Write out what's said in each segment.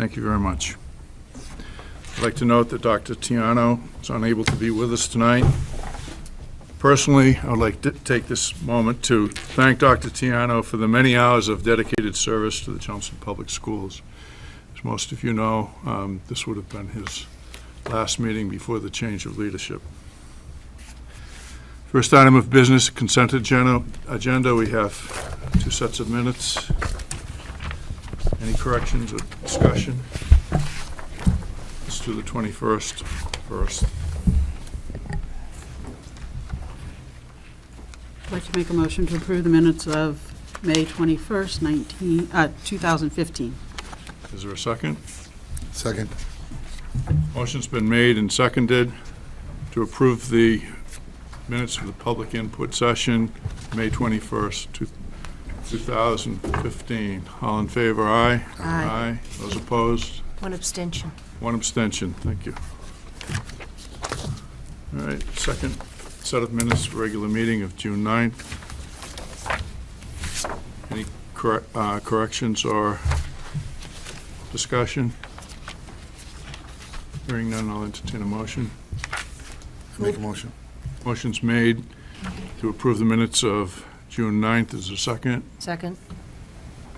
Thank you very much. I'd like to note that Dr. Tiano is unable to be with us tonight. Personally, I would like to take this moment to thank Dr. Tiano for the many hours of dedicated service to the Chelmsford Public Schools. As most of you know, this would have been his last meeting before the change of leadership. First item of business, consent agenda. We have 2 sets of minutes. Any corrections or discussion? Let's do the 21st first. I'd like to make a motion to approve the minutes of May 21st, 2015. Is there a second? Second. Motion's been made and seconded to approve the minutes of the public input session, May 21st, 2015. All in favor, aye? Aye. Those opposed? One abstention. One abstention. Thank you. All right, second set of minutes for regular meeting of June 9th. Any corrections or discussion? Hearing none, I'll entertain a motion. Make a motion. Motion's made to approve the minutes of June 9th. Is there a second? Second.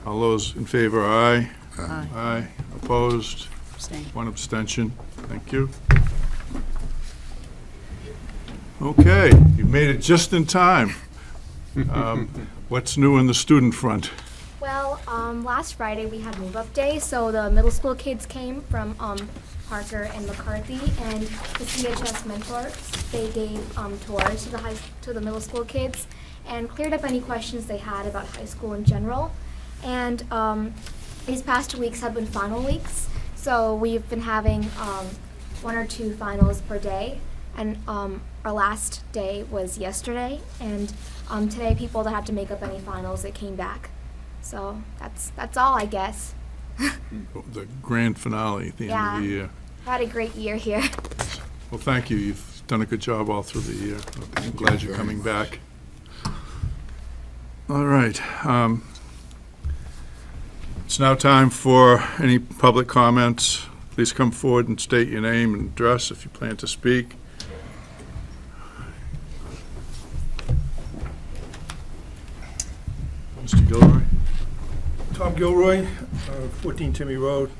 All those in favor, aye? Aye. Aye. Opposed? Abstain. One abstention. Thank you. Okay, you made it just in time. What's new in the student front? Well, last Friday we had move-up day, so the middle school kids came from Parker and McCarthy, and the CHS mentors, they gave tours to the middle school kids and cleared up any questions they had about high school in general. And these past 2 weeks have been final weeks, so we've been having 1 or 2 finals per day, and our last day was yesterday, and today people that had to make up any finals, they came back. So that's all, I guess. The grand finale at the end of the year. Had a great year here. Well, thank you. You've done a good job all through the year. I'm glad you're coming back. All right. It's now time for any public comments. Please come forward and state your name and address if you plan to speak. Mr. Gilroy? Tom Gilroy, 14 Timmy Road.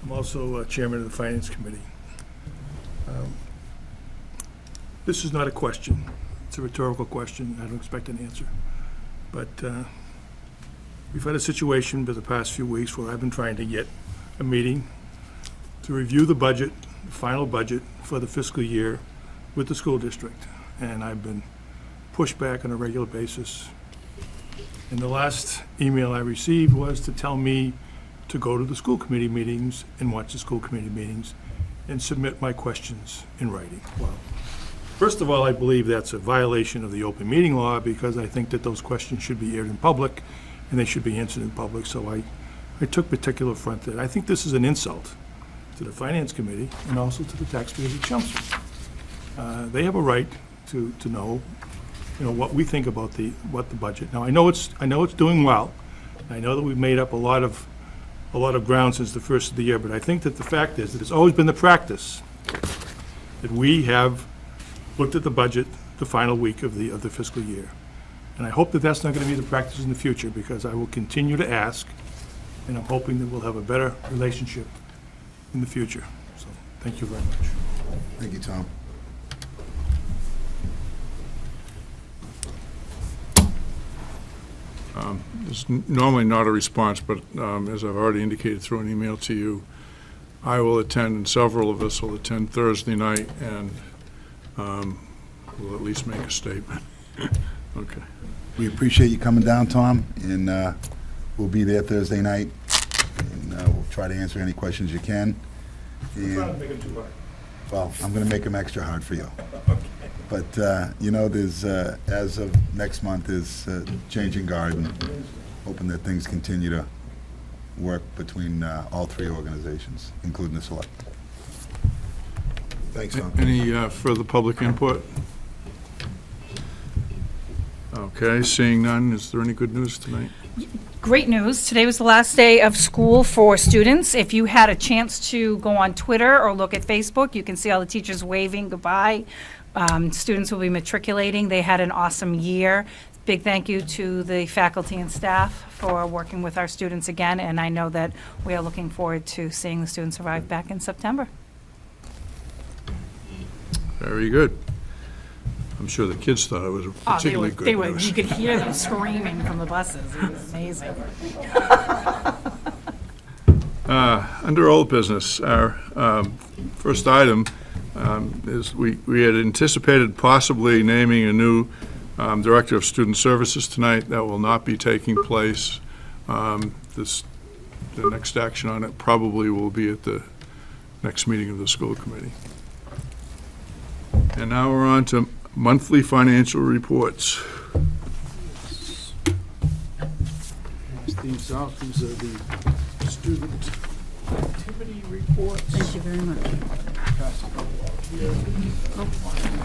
I'm also chairman of the Finance Committee. This is not a question. It's a rhetorical question. I don't expect an answer. But we've had a situation for the past few weeks where I've been trying to get a meeting to review the budget, the final budget for the fiscal year with the school district. And I've been pushed back on a regular basis. And the last email I received was to tell me to go to the school committee meetings and watch the school committee meetings and submit my questions in writing. Well, first of all, I believe that's a violation of the open meeting law because I think that those questions should be aired in public and they should be answered in public. So I took particular affront that I think this is an insult to the Finance Committee and also to the taxpayers of Chelmsford. They have a right to know what we think about the budget. Now, I know it's doing well. I know that we've made up a lot of ground since the first of the year, but I think that the fact is that it's always been the practice that we have looked at the budget the final week of the fiscal year. And I hope that that's not going to be the practice in the future because I will continue to ask, and I'm hoping that we'll have a better relationship in the future. So, thank you very much. Thank you, Tom. There's normally not a response, but as I've already indicated through an email to you, I will attend, and several of us will attend Thursday night, and we'll at least make a statement. Okay. We appreciate you coming down, Tom, and we'll be there Thursday night, and we'll try to answer any questions you can. I'm trying to And, make it too hard. well, I'm going to make them extra hard for you. But, there's, as of next month, is changing guard, and hoping that things continue to work between all 3 organizations, including the select. Thanks, Tom. Any further public input? Okay, seeing none, is there any good news tonight? Great news. Today was the last day of school for students. If you had a chance to go on Twitter or look at Facebook, you can see all the teachers waving goodbye. Students will be matriculating. They had an awesome year. Big thank you to the faculty and staff for working with our students again, and I know that we are looking forward to seeing the students arrive back in September. Very good. I'm sure the kids thought it was a particularly good news. You could hear them screaming from the buses. It was amazing. Under old business, our first item is we had anticipated possibly naming a new Director of Student Services tonight. That will not be taking place. The next action on it probably will be at the next meeting of the school committee. And now we're on to monthly financial reports. These are the student activity reports. Thank you very much.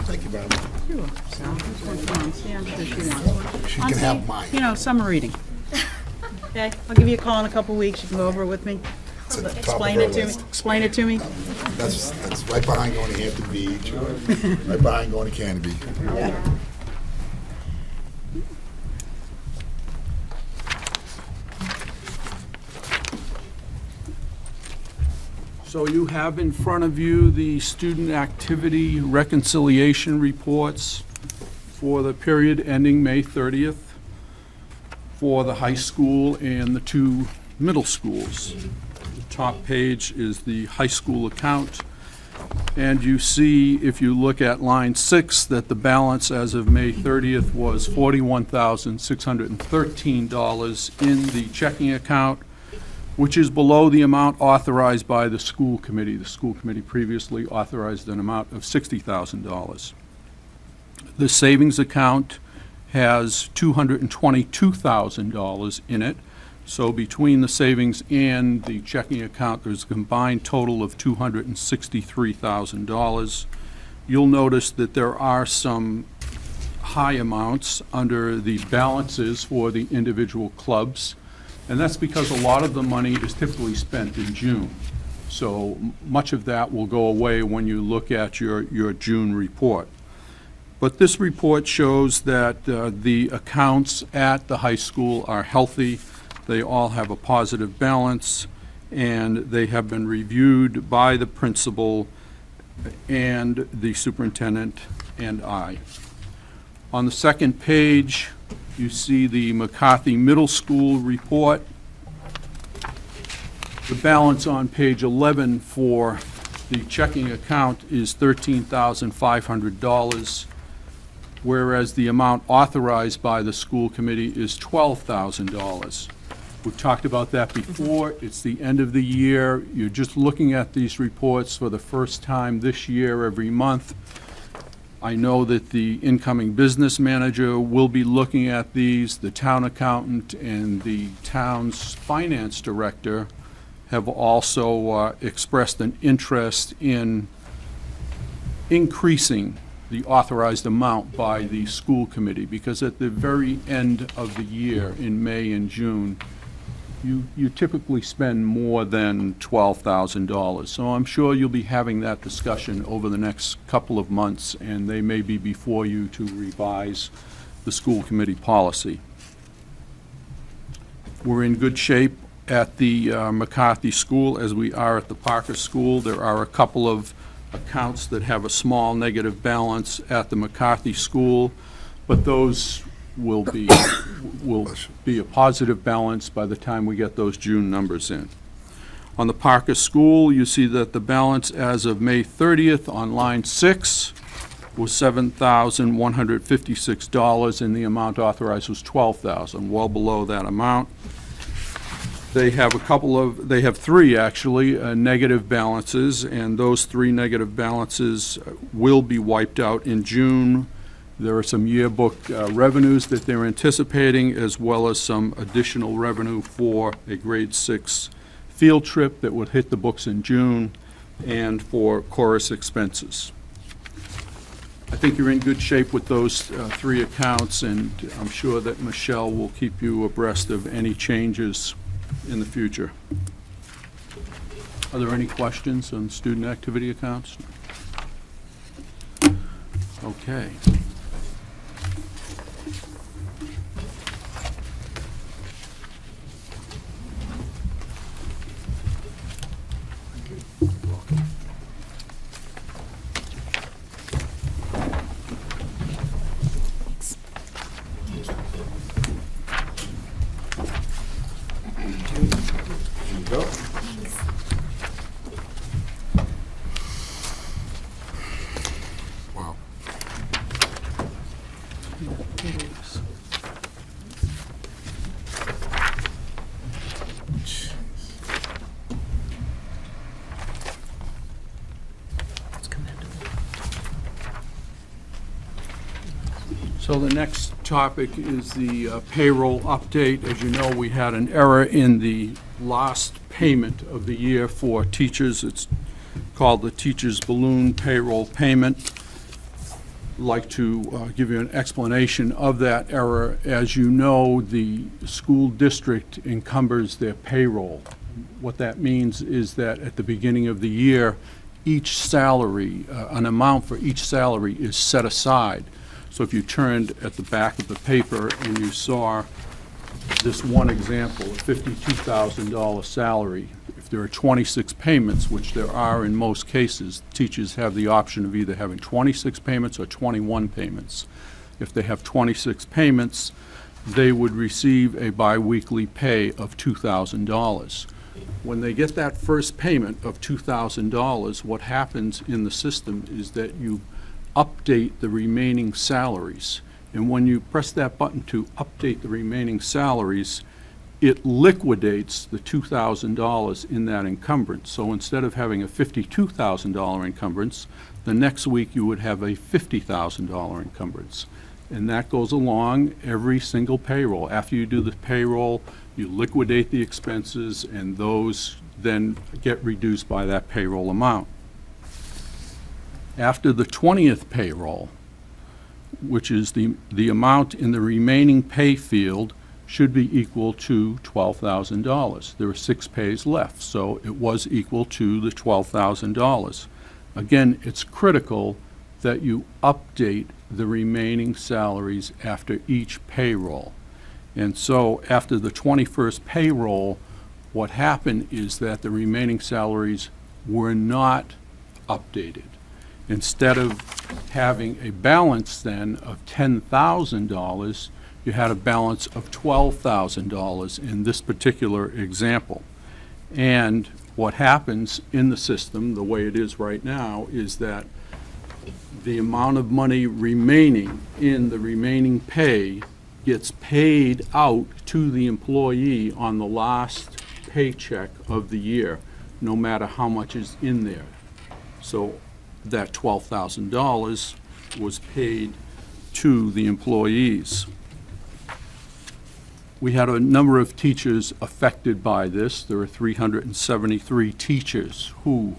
Thank you very much. Sure, Sal. This one wants, yeah, this she wants. She can have mine. You know, summer reading. Okay, I'll give you a call in a couple weeks. You can go over it with me. It's at the top of Explain her it to me. list. Explain it to me. That's right behind going to Hampton Beach, or right behind going to Canterbury. So you have in front of you the student activity reconciliation reports for the period ending May 30th for the high school and the two middle schools. The top page is the high school account, and you see, if you look at line 6, that the balance as of May 30th was $41,613 in the checking account, which is below the amount authorized by the school committee. The school committee previously authorized an amount of $60,000. The savings account has $222,000 in it. So between the savings and the checking account, there's a combined total of $263,000. You'll notice that there are some high amounts under the balances for the individual clubs, and that's because a lot of the money is typically spent in June. So much of that will go away when you look at your June report. But this report shows that the accounts at the high school are healthy. They all have a positive balance, and they have been reviewed by the principal and the superintendent and I. On the second page, you see the McCarthy Middle School report. The balance on page 11 for the checking account is $13,500, whereas the amount authorized by the school committee is $12,000. We've talked about that before. It's the end of the year. You're just looking at these reports for the first time this year every month. I know that the incoming business manager will be looking at these. The town accountant and the town's finance director have also expressed an interest in increasing the authorized amount by the school committee, because at the very end of the year, in May and June, you typically spend more than $12,000. So I'm sure you'll be having that discussion over the next couple of months, and they may be before you to revise the school committee policy. We're in good shape at the McCarthy School as we are at the Parker School. There are a couple of accounts that have a small negative balance at the McCarthy School, but those will be a positive balance by the time we get those June numbers in. On the Parker School, you see that the balance as of May 30th on line 6 was $7,156, and the amount authorized was $12,000, well below that amount. They have three actually, negative balances, and those three negative balances will be wiped out in June. There are some yearbook revenues that they're anticipating, as well as some additional revenue for a grade 6 field trip that would hit the books in June, and for chorus expenses. I think you're in good shape with those three accounts, and I'm sure that Michelle will keep you abreast of any changes in the future. Are there any questions on student activity accounts? Okay. Wow. So the next topic is the payroll update. As you know, we had an error in the last payment of the year for teachers. It's called the teacher's balloon payroll payment. I'd like to give you an explanation of that error. As you know, the school district encumbers their payroll. What that means is that at the beginning of the year, each salary, an amount for each salary is set aside. So if you turned at the back of the paper and you saw this one example, a $52,000 salary, if there are 26 payments, which there are in most cases, teachers have the option of either having 26 payments or 21 payments. If they have 26 payments, they would receive a biweekly pay of $2,000. When they get that first payment of $2,000, what happens in the system is that you update the remaining salaries. And when you press that button to update the remaining salaries, it liquidates the $2,000 in that encumbrance. So instead of having a $52,000 encumbrance, the next week you would have a $50,000 encumbrance. And that goes along every single payroll. After you do the payroll, you liquidate the expenses, and those then get reduced by that payroll amount. After the 20th payroll, which is the amount in the remaining pay field, should be equal to $12,000. There are 6 pays left, so it was equal to the $12,000. Again, it's critical that you update the remaining salaries after each payroll. And so after the 21st payroll, what happened is that the remaining salaries were not updated. Instead of having a balance then of $10,000, you had a balance of $12,000 in this particular example. And what happens in the system, the way it is right now, is that the amount of money remaining in the remaining pay gets paid out to the employee on the last paycheck of the year, no matter how much is in there. So that $12,000 was paid to the employees. We had a number of teachers affected by this. There are 373 teachers who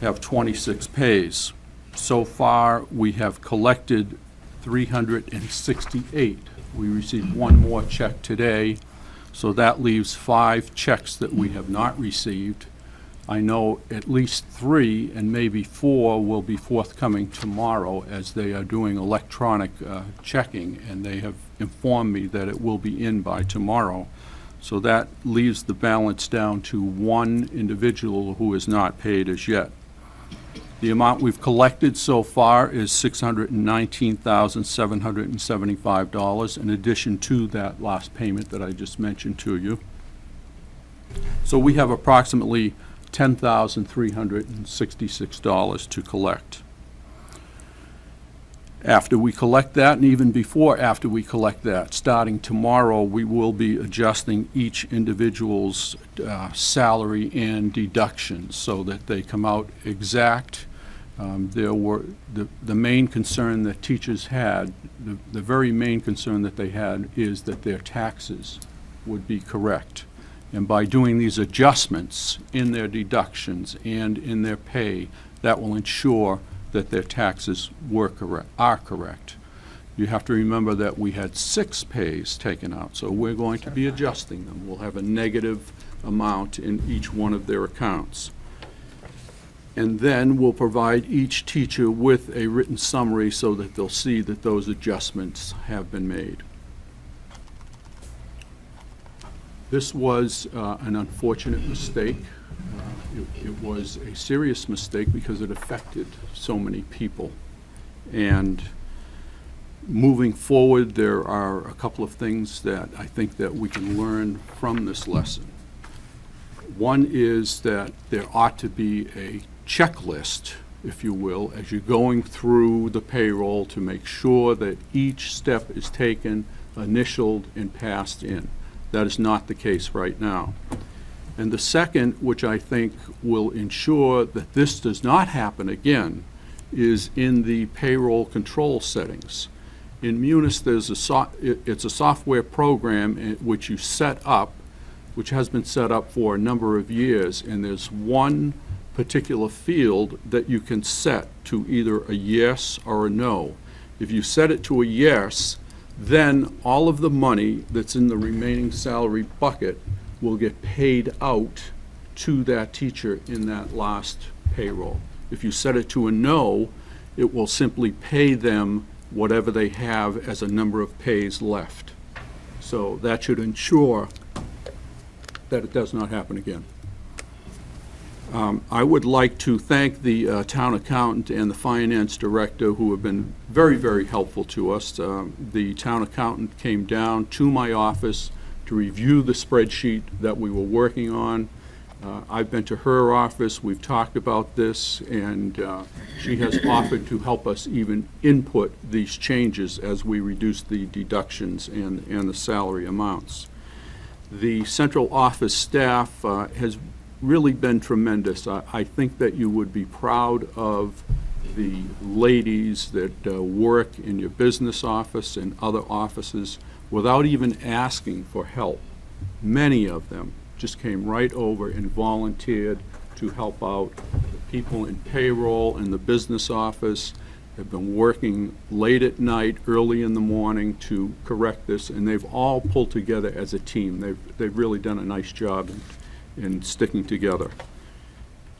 have 26 pays. So far, we have collected 368. We received one more check today, so that leaves 5 checks that we have not received. I know at least 3 and maybe 4 will be forthcoming tomorrow, as they are doing electronic checking, and they have informed me that it will be in by tomorrow. So that leaves the balance down to 1 individual who is not paid as yet. The amount we've collected so far is $619,775, in addition to that last payment that I just mentioned to you. So we have approximately $10,366 to collect. After we collect that, and even before after we collect that, starting tomorrow, we will be adjusting each individual's salary and deductions so that they come out exact. There were the main concern that teachers had, the very main concern that they had, is that their taxes would be correct. And by doing these adjustments in their deductions and in their pay, that will ensure that their taxes are correct. You have to remember that we had 6 pays taken out, so we're going to be adjusting them. We'll have a negative amount in each one of their accounts. And then we'll provide each teacher with a written summary so that they'll see that those adjustments have been made. This was an unfortunate mistake. It was a serious mistake because it affected so many people. And moving forward, there are a couple of things that I think that we can learn from this lesson. One is that there ought to be a checklist, if you will, as you're going through the payroll to make sure that each step is taken, initialed, and passed in. That is not the case right now. And the second, which I think will ensure that this does not happen again, is in the payroll control settings. In Munis, it's a software program which you set up, which has been set up for a number of years, and there's one particular field that you can set to either a yes or a no. If you set it to a yes, then all of the money that's in the remaining salary bucket will get paid out to that teacher in that last payroll. If you set it to a no, it will simply pay them whatever they have as a number of pays left. So that should ensure that it does not happen again. I would like to thank the town accountant and the finance director who have been very, very helpful to us. The town accountant came down to my office to review the spreadsheet that we were working on. I've been to her office, we've talked about this, and she has offered to help us even input these changes as we reduce the deductions and the salary amounts. The central office staff has really been tremendous. I think that you would be proud of the ladies that work in your business office and other offices without even asking for help. Many of them just came right over and volunteered to help out. The people in payroll in the business office have been working late at night, early in the morning to correct this, and they've all pulled together as a team. They've really done a nice job in sticking together.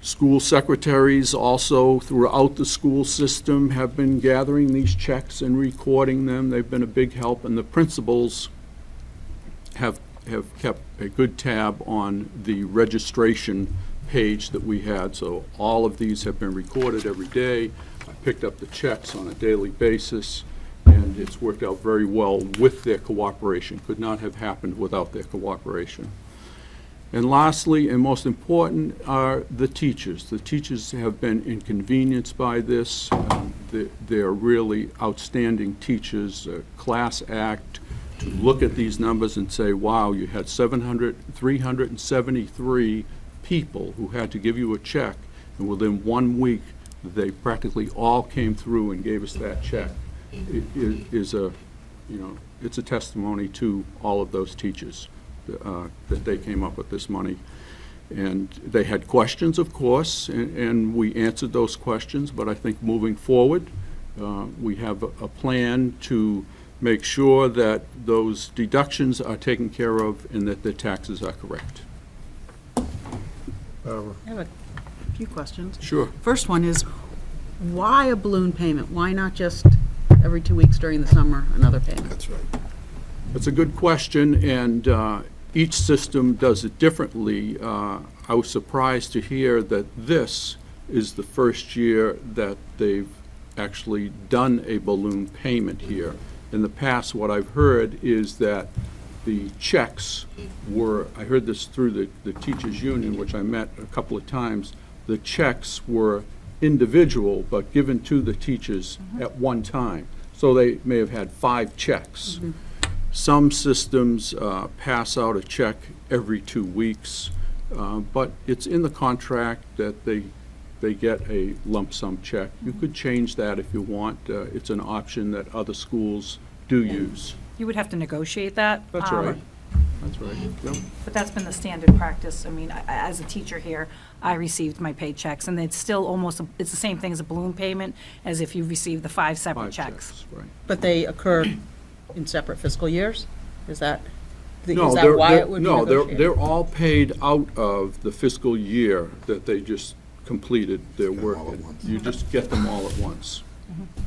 School secretaries also throughout the school system have been gathering these checks and recording them. They've been a big help, and the principals have kept a good tab on the registration page that we had. So all of these have been recorded every day. I picked up the checks on a daily basis, and it's worked out very well with their cooperation. Could not have happened without their cooperation. And lastly, and most important, are the teachers. The teachers have been inconvenienced by this. They're really outstanding teachers. Class act to look at these numbers and say, wow, you had 373 people who had to give you a check, and within 1 week, they practically all came through and gave us that check. It's a testimony to all of those teachers. That they came up with this money. And they had questions, of course, and we answered those questions, but I think moving forward, we have a plan to make sure that those deductions are taken care of and that the taxes are correct. I have a few questions. Sure. First one is, why a balloon payment? Why not just every 2 weeks during the summer, another payment? That's right. That's a good question, and each system does it differently. I was surprised to hear that this is the first year that they've actually done a balloon payment here. In the past, what I've heard is that the checks were, I heard this through the teachers' union, which I met a couple of times, the checks were individual but given to the teachers at one time. So they may have had 5 checks. Some systems pass out a check every 2 weeks, but it's in the contract that they get a lump sum check. You could change that if you want. It's an option that other schools do use. You would have to negotiate that. That's right. That's right. Yep. But that's been the standard practice. I mean, as a teacher here, I received my paychecks, and it's still almost, it's the same thing as a balloon payment, as if you received the 5 separate 5 checks. Right. But they occur in separate fiscal years? Is that, No, is they're- that why they're- it would be No, negotiated? they're all paid out of the fiscal year that they just completed their them work all at in. once. You just get them all at once.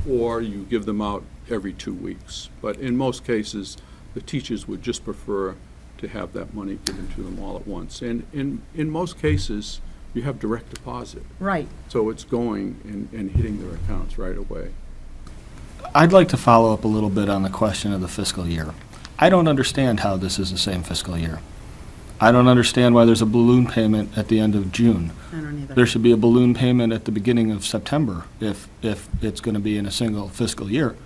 Or you give them out every 2 weeks. But in most cases, the teachers would just prefer to have that money given to them all at once. And in most cases, you have direct deposit. Right. So it's going and hitting their accounts right away. I'd like to follow up a little bit on the question of the fiscal year. I don't understand how this is the same fiscal year. I don't understand why there's a balloon payment at the end of June. I don't either. There should be a balloon payment at the beginning of September if it's going to be in a single fiscal year.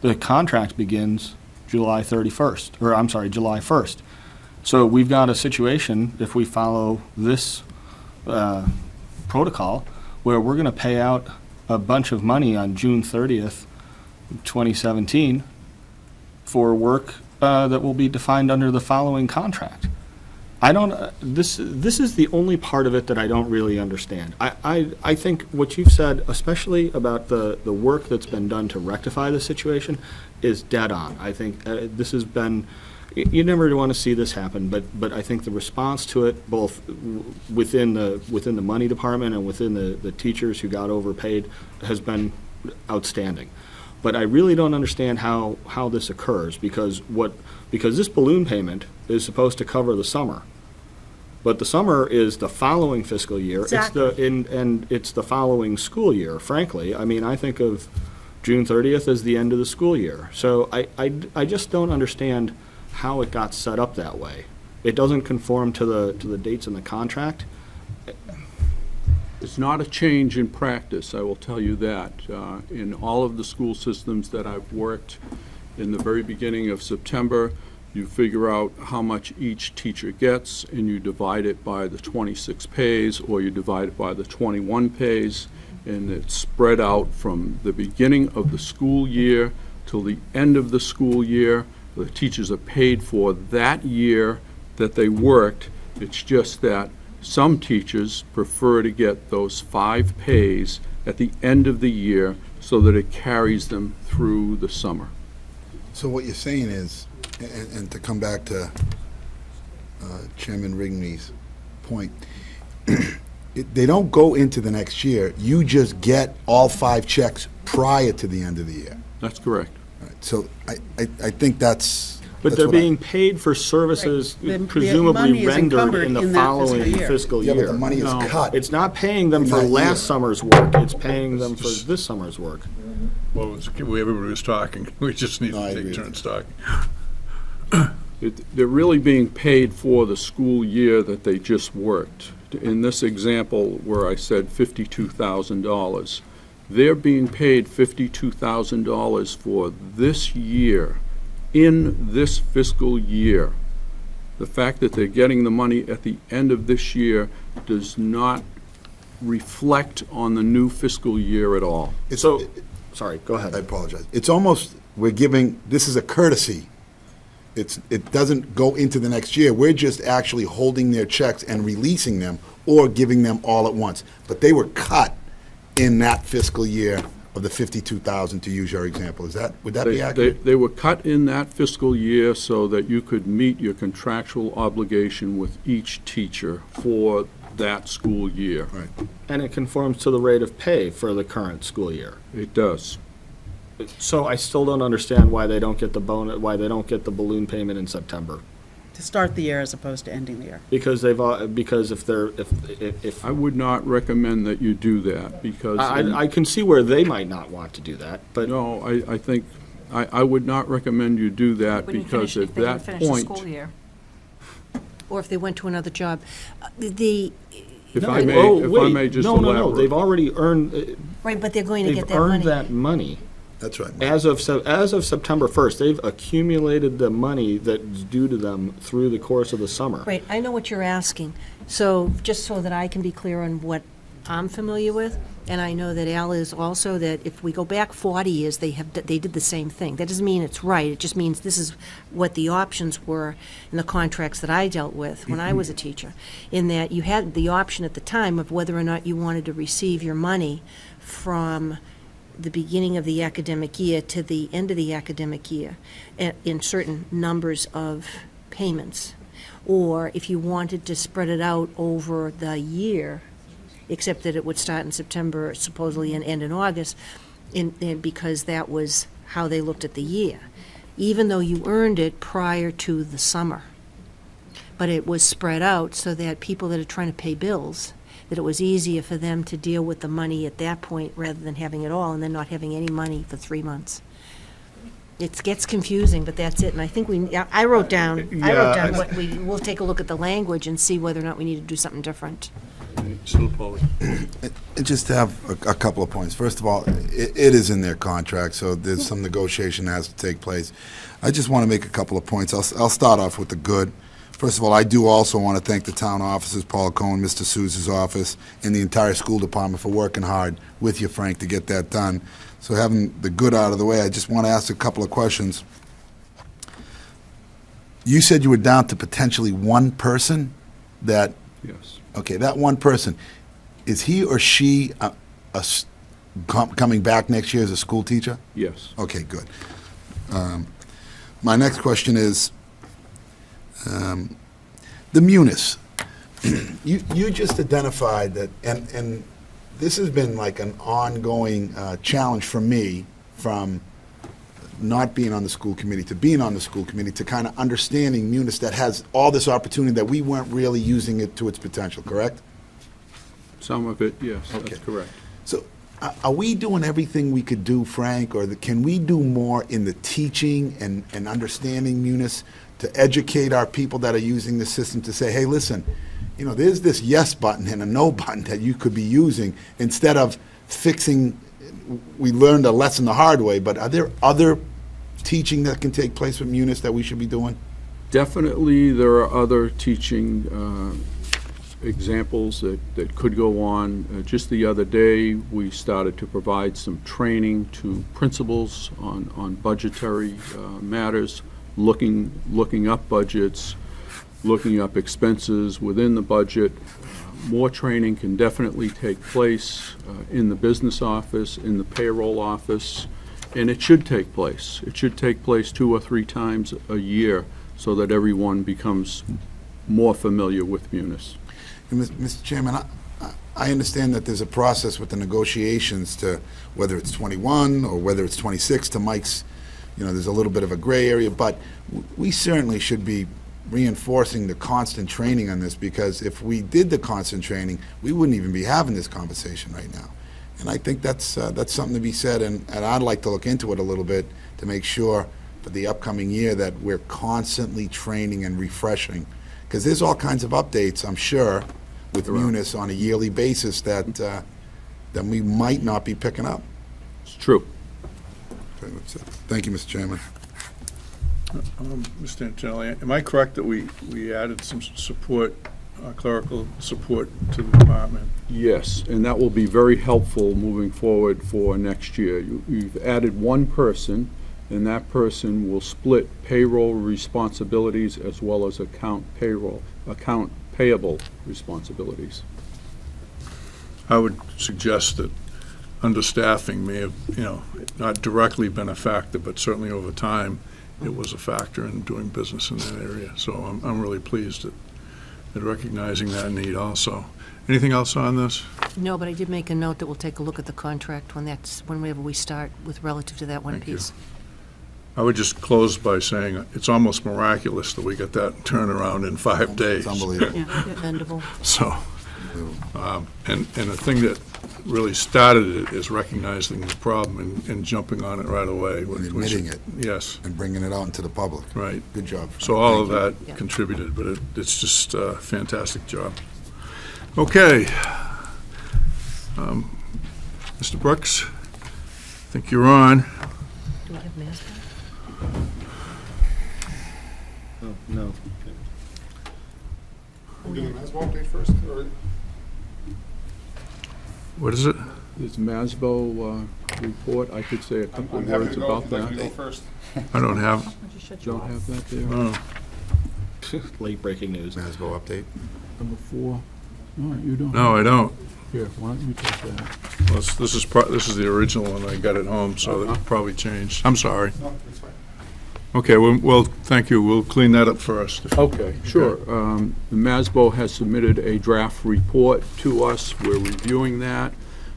The contract begins July 31st, or I'm sorry, July 1st. So we've got a situation, if we follow this protocol, where we're going to pay out a bunch of money on June 30th, 2017, for work that will be defined under the following contract. I don't, this is the only part of it that I don't really understand. I think what you've said, especially about the work that's been done to rectify the situation, is dead on. I think this has been, you never want to see this happen, but I think the response to it, both within the money department and within the teachers who got overpaid, has been outstanding. But I really don't understand how this occurs, because this balloon payment is supposed to cover the summer. But the summer is the following fiscal year. Exactly. And it's the following school year, frankly. I mean, I think of June 30th as the end of the school year. So I just don't understand how it got set up that way. It doesn't conform to the dates in the contract. It's not a change in practice, I will tell you that. In all of the school systems that I've worked, in the very beginning of September, you figure out how much each teacher gets, and you divide it by the 26 pays, or you divide it by the 21 pays, and it's spread out from the beginning of the school year till the end of the school year. The teachers are paid for that year that they worked. It's just that some teachers prefer to get those 5 pays at the end of the year so that it carries them through the summer. So what you're saying is, and to come back to Chairman Rigney's point, they don't go into the next year. You just get all 5 checks prior to the end of the year. That's correct. All right, so I think that's. But that's they're what I- being paid for services Right. The money presumably is rendered encumbered in the in that following fiscal year. fiscal Yeah, year. but the money is No. cut. It's not paying them In for that year. last summer's work, it's paying them for this summer's work. Well, everybody was talking. We just need No, I to agree take with turns talking. They're really being paid for the school year that they just worked. In this example where I said $52,000, they're being paid $52,000 for this year, in this fiscal year. The fact that they're getting the money at the end of this year does not reflect on the new fiscal year at all. It's- So, sorry, go I ahead. apologize. It's almost, we're giving, this is a courtesy. It doesn't go into the next year. We're just actually holding their checks and releasing them or giving them all at once. But they were cut in that fiscal year of the 52,000, to use your example. Would that be accurate? They were cut in that fiscal year so that you could meet your contractual obligation with each teacher for that school year. Right. And it conforms to the rate of pay for the current school year. It does. So I still don't understand why they don't get the why they don't get the balloon payment in September. To start the year as opposed to ending the year. Because because if I would not recommend that you do that, because... I can see where they might not want to do that, but No, I think, I would not recommend you do that, Wouldn't because finish at if they didn't that finish the point, school year. Or if they went to another job. The, if No, I may, oh, if I wait, may just no, elaborate. they've already earned. right, but they're going to They've get that money. earned that money. That's right. As of September 1st, they've accumulated the money that's due to them through the course of the summer. Right, I know what you're asking. So, just so that I can be clear on what I'm familiar with, And I know that Al is also, that if we go back 40 years, they did the same thing. That doesn't mean it's right, it just means this is what the options were in the contracts that I dealt with when I was a teacher, in that you had the option at the time of whether or not you wanted to receive your money from the beginning of the academic year to the end of the academic year in certain numbers of payments, or if you wanted to spread it out over the year, except that it would start in September supposedly and end in August, because that was how they looked at the year, even though you earned it prior to the summer. But it was spread out so that people that are trying to pay bills, that it was easier for them to deal with the money at that point rather than having it all and then not having any money for 3 months. It gets confusing, but that's it. And I think I wrote down what we'll take a look at the language and see whether or not we need to do something different. And just to have a couple of points. First of all, it is in their contract, so there's some negotiation that has to take place. I just want to make a couple of points. I'll start off with the good. First of all, I do also want to thank the town officers, Paul Cohen, Mr. Souza's office, and the entire school department for working hard with you, Frank, to get that done. So having the good out of the way, I just want to ask a couple of questions. You said you were down to potentially one person that... Yes. Okay, that one person, is he or she coming back next year as a school teacher? Yes. Okay, good. My next question is, the Munis. You just identified that, and this has been like an ongoing challenge for me from not being on the school committee to being on the school committee to kind of understanding Munis that has all this opportunity that we weren't really using it to its potential, correct? Some of it, yes, Okay. that's correct. So are we doing everything we could do, Frank, or can we do more in the teaching and understanding Munis to educate our people that are using the system to say, hey, listen, there's this yes button and a no button that you could be using instead of fixing. We learned a lesson the hard way, but are there other teaching that can take place with Munis that we should be doing? Definitely, there are other teaching examples that could go on. Just the other day, we started to provide some training to principals on budgetary matters, looking up budgets, looking up expenses within the budget. More training can definitely take place in the business office, in the payroll office, and it should take place. It should take place 2 or 3 times a year so that everyone becomes more familiar with Munis. And Mr. Chairman, I understand that there's a process with the negotiations to whether it's 21 or whether it's 26 to Mike's, there's a little bit of a gray area, but we certainly should be reinforcing the constant training on this, because if we did the constant training, we wouldn't even be having this conversation right now. And I think that's something to be said, and I'd like to look into it a little bit to make sure for the upcoming year that we're constantly training and refreshing, because there's all kinds of updates, I'm sure, with Munis on a yearly basis that we might not be picking up. It's true. Okay, that's it. Thank you, Mr. Chairman. Mr. Antonelli, am I correct that we added some support, clerical support to the department? Yes, and that will be very helpful moving forward for next year. You've added one person, and that person will split payroll responsibilities as well as account payable responsibilities. I would suggest that understaffing may have, not directly been a factor, but certainly over time, it was a factor in doing business in that area. So I'm really pleased at recognizing that need also. Anything else on this? No, but I did make a note that we'll take a look at the contract whenever we start with relative to that one Thank you. piece. I would just close by saying it's almost miraculous that we got that turnaround in 5 days. It's unbelievable. Yeah, commendable. So, and the thing that really started it is recognizing the problem and jumping on it right away. And admitting it. Yes, And bringing it out into the public. right. Good job. Frank. So all of Thank you. that Yeah. contributed, but it's just a fantastic job. Okay. Mr. Brooks, I think you're on. Do we have masks on? Oh, no. What is it? This Masbo report, I could say a couple of words about that. first. I don't have, Don't have that there. oh, Late breaking news. Masbo update. Number 4. No, you don't. no, I don't. Here, why don't you take that? Well, this is the original one I got at home, so it probably changed. I'm sorry. No, it's fine. Okay, well, thank you. We'll clean that up first. Okay, sure. The Masbo has submitted a draft report to us. We're reviewing that,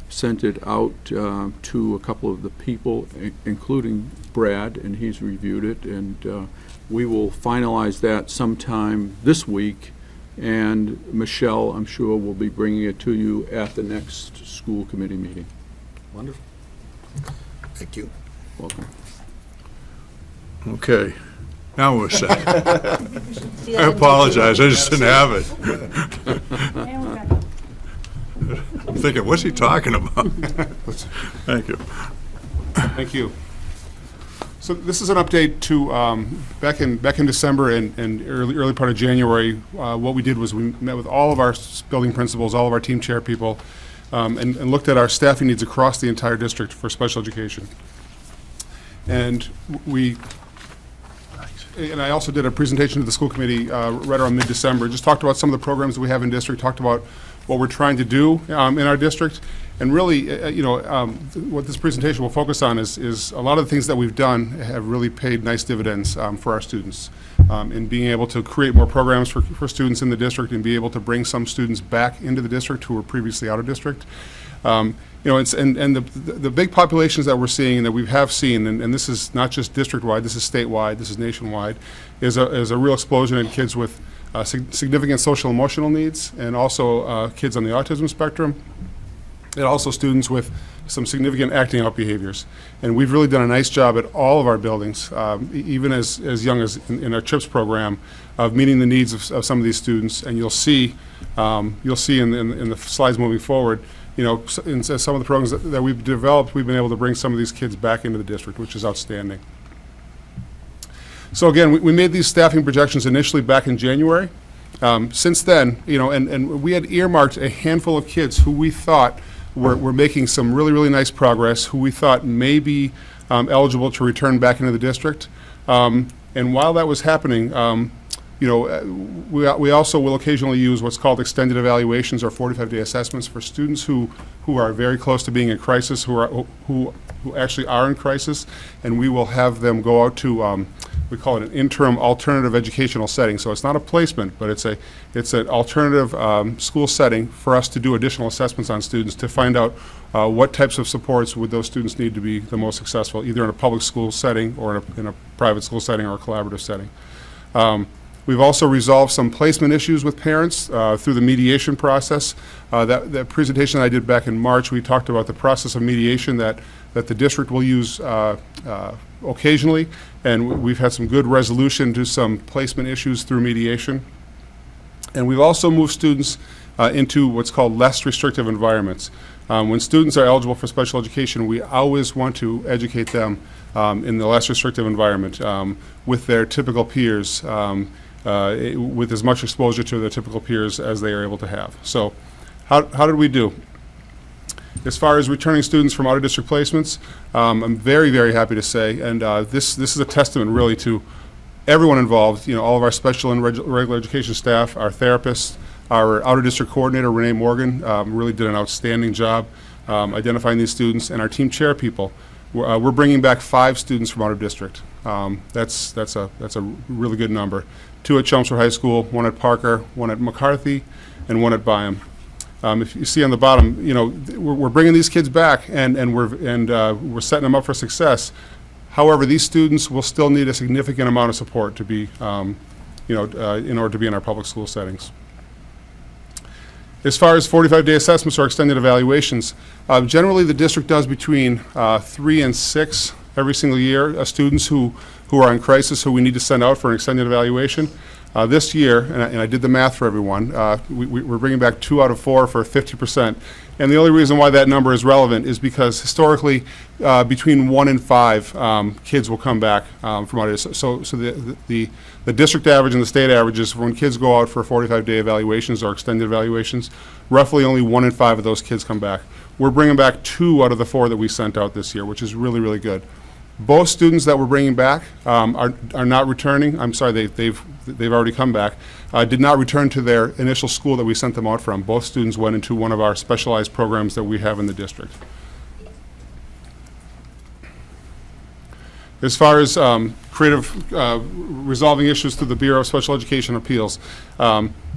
sent it out to a couple of the people, including Brad, and he's reviewed it, and we will finalize that sometime this week, and Michelle, I'm sure, will be bringing it to you at the next school committee meeting. Wonderful. Thank you. Welcome. Okay, now we're set. I apologize, I just didn't have it. I'm thinking, what's he talking about? Thank you. Thank you. So this is an update to, back in December and early part of January, what we did was we met with all of our building principals, all of our team chair people, and looked at our staffing needs across the entire district for special education. And I also did a presentation to the school committee right around mid-December, just talked about some of the programs we have in district, talked about what we're trying to do in our district. And really, what this presentation will focus on is a lot of the things that we've done have really paid nice dividends for our students in being able to create more programs for students in the district and be able to bring some students back into the district who were previously out of district. The big populations that we're seeing and that we have seen, and this is not just district-wide, this is statewide, this is nationwide, is a real explosion in kids with significant social emotional needs, and also kids on the autism spectrum, and also students with some significant acting out behaviors. And we've really done a nice job at all of our buildings, even as young as in our CHIPS program, of meeting the needs of some of these students. And you'll see in the slides moving forward, in some of the programs that we've developed, we've been able to bring some of these kids back into the district, which is outstanding. So again, we made these staffing projections initially back in January. Since then, and we had earmarked a handful of kids who we thought were making some really, really nice progress, who we thought may be eligible to return back into the district. And while that was happening, we also will occasionally use what's called extended evaluations or 45-day assessments for students who are very close to being in crisis, who actually are in crisis, and we will have them go out to we call it an interim alternative educational setting. So it's not a placement, but it's an alternative school setting for us to do additional assessments on students to find out what types of supports would those students need to be the most successful, either in a public school setting or in a private school setting or a collaborative setting. We've also resolved some placement issues with parents through the mediation process. That presentation I did back in March, we talked about the process of mediation that the district will use occasionally, and we've had some good resolution to some placement issues through mediation. And we've also moved students into what's called less restrictive environments. When students are eligible for special education, we always want to educate them in the less restrictive environment with their typical peers, with as much exposure to their typical peers as they are able to have. So how did we do? As far as returning students from out-of-district placements, I'm very, very happy to say, and this is a testament really to everyone involved, all of our special and regular education staff, our therapists, our out-of-district coordinator, Renee Morgan, really did an outstanding job identifying these students, and our team chair people. We're bringing back 5 students from out-of-district. That's a really good number. 2 at Chelmsford High School, 1 at Parker, 1 at McCarthy, and 1 at Byam. If you see on the bottom, we're bringing these kids back, and we're setting them up for success. However, these students will still need a significant amount of support to be, in order to be in our public school settings. As far as 45-day assessments or extended evaluations, generally the district does between 3 and 6 every single year students who are in crisis who we need to send out for an extended evaluation. This year, and I did the math for everyone, we're bringing back 2 out of 4 for 50%. And the only reason why that number is relevant is because historically, between 1 and 5 kids will come back from out of district. So the district average and the state averages when kids go out for 45-day evaluations or extended evaluations, roughly only 1 in 5 of those kids come back. we're bringing back 2 out of the 4 that we sent out this year, which is really, really good. Both students that we're bringing back are not returning. I'm sorry, they've already come back. Did not return to their initial school that we sent them out from. Both students went into one of our specialized programs that we have in the district. As far as creative resolving issues through the Bureau of Special Education Appeals,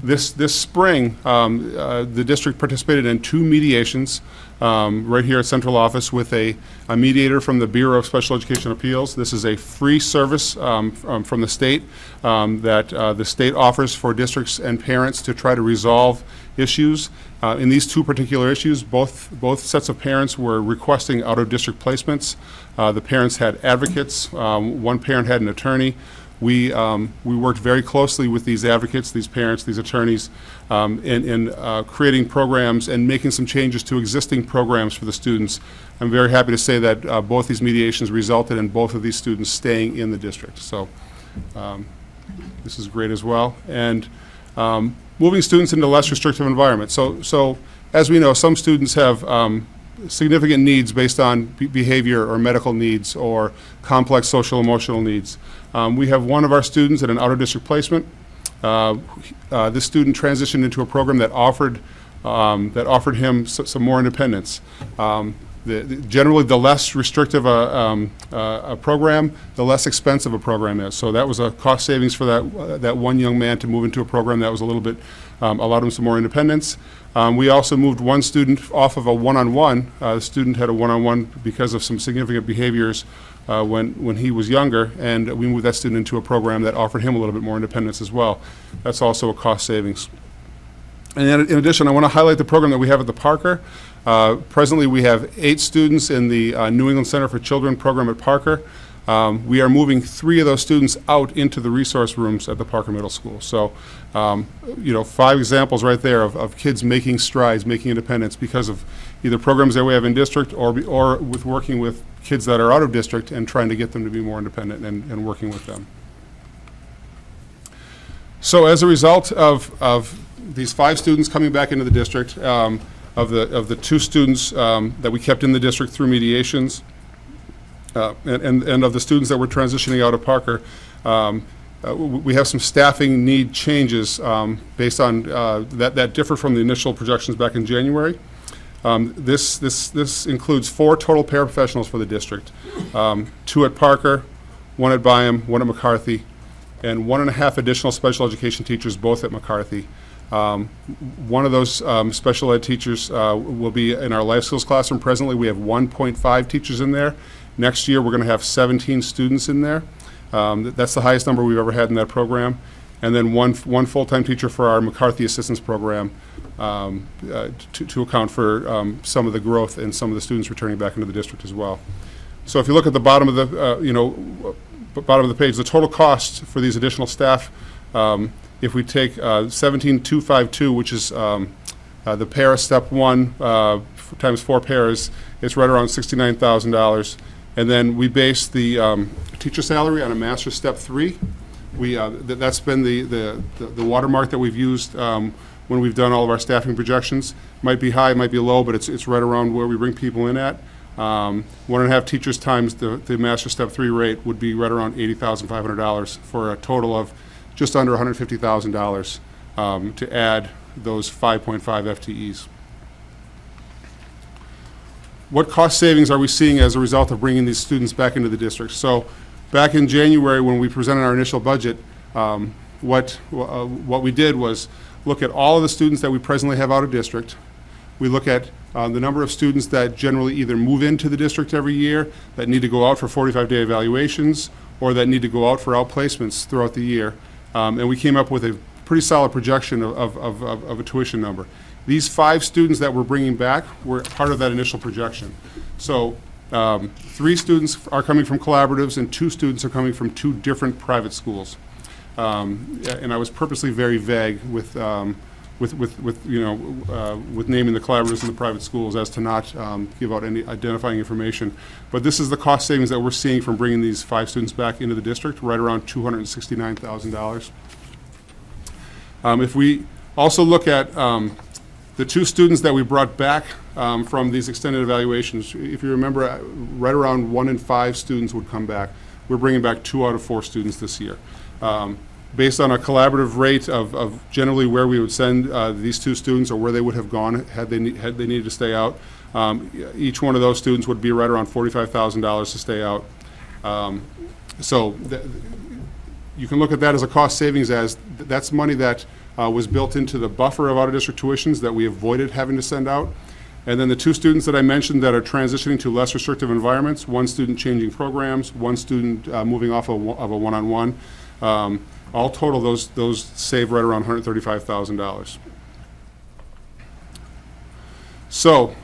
this spring, the district participated in 2 mediations right here at central office with a mediator from the Bureau of Special Education Appeals. This is a free service from the state that the state offers for districts and parents to try to resolve issues. In these 2 particular issues, both sets of parents were requesting out-of-district placements. The parents had advocates. One parent had an attorney. We worked very closely with these advocates, these parents, these attorneys, in creating programs and making some changes to existing programs for the students. I'm very happy to say that both these mediations resulted in both of these students staying in the district. So this is great as well. And moving students into less restrictive environments. So as we know, some students have significant needs based on behavior or medical needs or complex social emotional needs. We have one of our students at an out-of-district placement. This student transitioned into a program that offered him some more independence. Generally, the less restrictive a program, the less expensive a program is. So that was a cost savings for that one young man to move into a program that was a little bit, allowed him some more independence. We also moved one student off of a one-on-one. The student had a one-on-one because of some significant behaviors when he was younger, and we moved that student into a program that offered him a little bit more independence as well. That's also a cost savings. And then in addition, I want to highlight the program that we have at the Parker. Presently, we have 8 students in the New England Center for Children program at Parker. We are moving 3 of those students out into the resource rooms at the Parker Middle School. So, 5 examples right there of kids making strides, making independence because of either programs that we have in district or with working with kids that are out of district and trying to get them to be more independent and working with them. So as a result of these 5 students coming back into the district, of the 2 students that we kept in the district through mediations, and of the students that were transitioning out of Parker, we have some staffing need changes based on that differ from the initial projections back in January. This includes 4 total paraprofessionals for the district, 2 at Parker, 1 at Byam, 1 at McCarthy, and 1.5 additional special education teachers, both at McCarthy. One of those special ed teachers will be in our life skills classroom. Presently, we have 1.5 teachers in there. Next year, we're going to have 17 students in there. That's the highest number we've ever had in that program. And then one full-time teacher for our McCarthy Assistance Program to account for some of the growth and some of the students returning back into the district as well. So if you look at the bottom of the bottom of the page, the total cost for these additional staff, if we take 17,252, which is the para step 1 times 4 paras, it's right around $69,000. And then we base the teacher salary on a master step 3. That's been the watermark that we've used when we've done all of our staffing projections. Might be high, might be low, but it's right around where we bring people in at. 1.5 teachers times the master step 3 rate would be right around $80,500 for a total of just under $150,000 to add those 5.5 FTEs. What cost savings are we seeing as a result of bringing these students back into the district? So back in January when we presented our initial budget, what we did was look at all of the students that we presently have out of district. We look at the number of students that generally either move into the district every year, that need to go out for 45-day evaluations, or that need to go out for outplacements throughout the year. And we came up with a pretty solid projection of a tuition number. These 5 students that we're bringing back were part of that initial projection. So 3 students are coming from collaboratives and 2 students are coming from 2 different private schools. And I was purposely very vague with naming the collaboratives and the private schools as to not give out any identifying information. But this is the cost savings that we're seeing from bringing these 5 students back into the district, right around $269,000. If we also look at The two students that we brought back from these extended evaluations, if you remember, right around 1 in 5 students would come back. We're bringing back 2 out of 4 students this year. Based on a collaborative rate of generally where we would send these 2 students or where they would have gone had they needed to stay out, each one of those students would be right around $45,000 to stay out. So you can look at that as a cost savings, as that's money that was built into the buffer of out-of-district tuitions that we avoided having to send out. And then the 2 students that I mentioned that are transitioning to less restrictive environments, 1 student changing programs, 1 student moving off of a one-on-one. All total, those save right around $135,000. So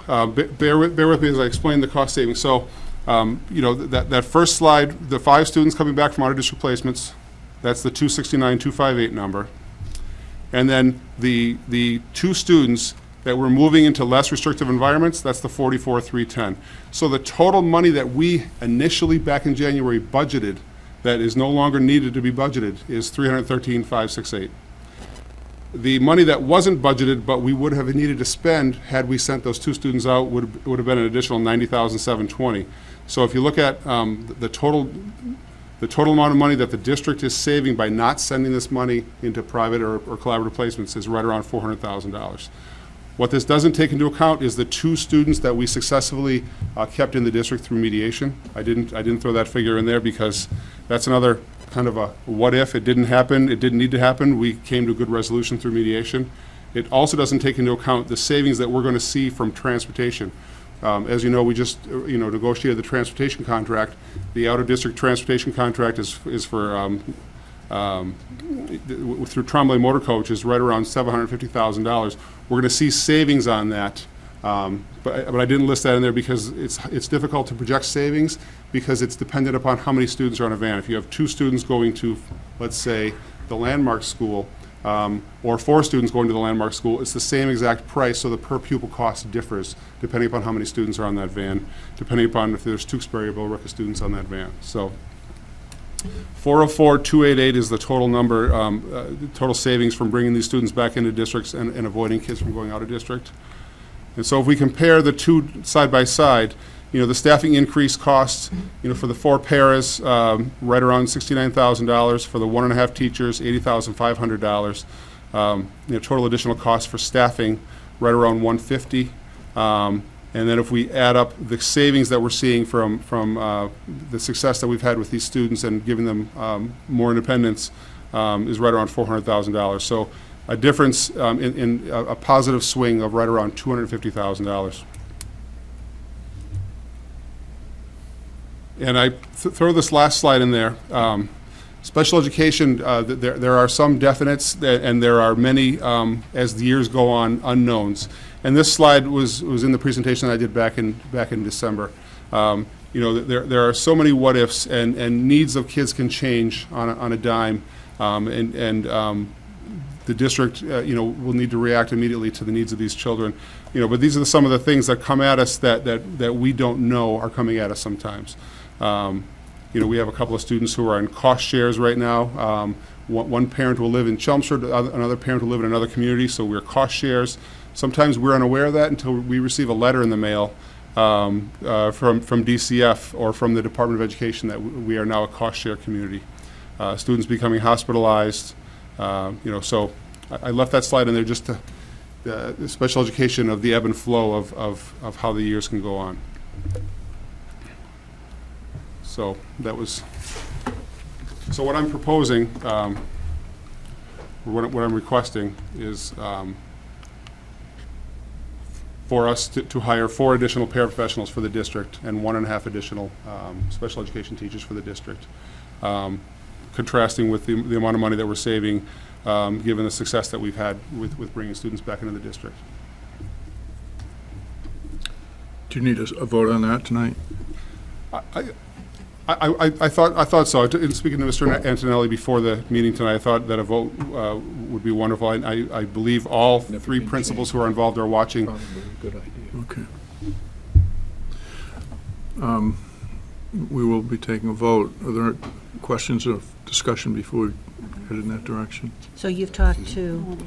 bear with me as I explain the cost savings. So that first slide, the 5 students coming back from out-of-district placements, that's the 269,258 number. And then the 2 students that we're moving into less restrictive environments, that's the 44,310. So the total money that we initially back in January budgeted that is no longer needed to be budgeted is 313,568. The money that wasn't budgeted but we would have needed to spend had we sent those 2 students out would have been an additional 90,720. So if you look at the total amount of money that the district is saving by not sending this money into private or collaborative placements is right around $400,000. What this doesn't take into account is the 2 students that we successfully kept in the district through mediation. I didn't throw that figure in there because that's another kind of a what if. It didn't happen, it didn't need to happen. We came to a good resolution through mediation. It also doesn't take into account the savings that we're going to see from transportation. As you know, we just negotiated the transportation contract. The out-of-district transportation contract is for through Tremblay Motor Coach is right around $750,000. We're going to see savings on that, but I didn't list that in there because it's difficult to project savings because it's dependent upon how many students are on a van. If you have 2 students going to, let's say, the Landmark School, or 4 students going to the Landmark School, it's the same exact price, so the per pupil cost differs depending upon how many students are on that van, depending upon if there's Tewksbury or Billerica students on that van. So 404,288 is the total number, total savings from bringing these students back into districts and avoiding kids from going out of district. And so if we compare the 2 side by side, the staffing increase costs, for the 4 paras, right around $69,000. For the 1.5 teachers, $80,500. Total additional costs for staffing, right around $150,000. And then if we add up the savings that we're seeing from the success that we've had with these students and giving them more independence, is right around $400,000. So a difference in a positive swing of right around $250,000. And I throw this last slide in there. Special education, there are some definites and there are many, as the years go on, unknowns. And this slide was in the presentation that I did back in December. There are so many what ifs and needs of kids can change on a dime, and the district will need to react immediately to the needs of these children. But these are some of the things that come at us that we don't know are coming at us sometimes. We have a couple of students who are in cost shares right now. One parent will live in Chelmsford, another parent will live in another community, so we're cost shares. Sometimes we're unaware of that until we receive a letter in the mail from DCF or from the Department of Education that we are now a cost share community. Students becoming hospitalized, so I left that slide in there just to special education of the ebb and flow of how the years can go on. So that was, so what I'm proposing, what I'm requesting is for us to hire 4 additional paraprofessionals for the district and 1.5 additional special education teachers for the district, contrasting with the amount of money that we're saving given the success that we've had with bringing students back into the district. Do you need a vote on that tonight? I thought so. In speaking to Mr. Antonelli before the meeting tonight, I thought that a vote would be wonderful. I believe all 3 principals who are involved are watching. Probably a good idea. Okay. we will be taking a vote. Are there questions or discussion before we head in that direction? So you've talked to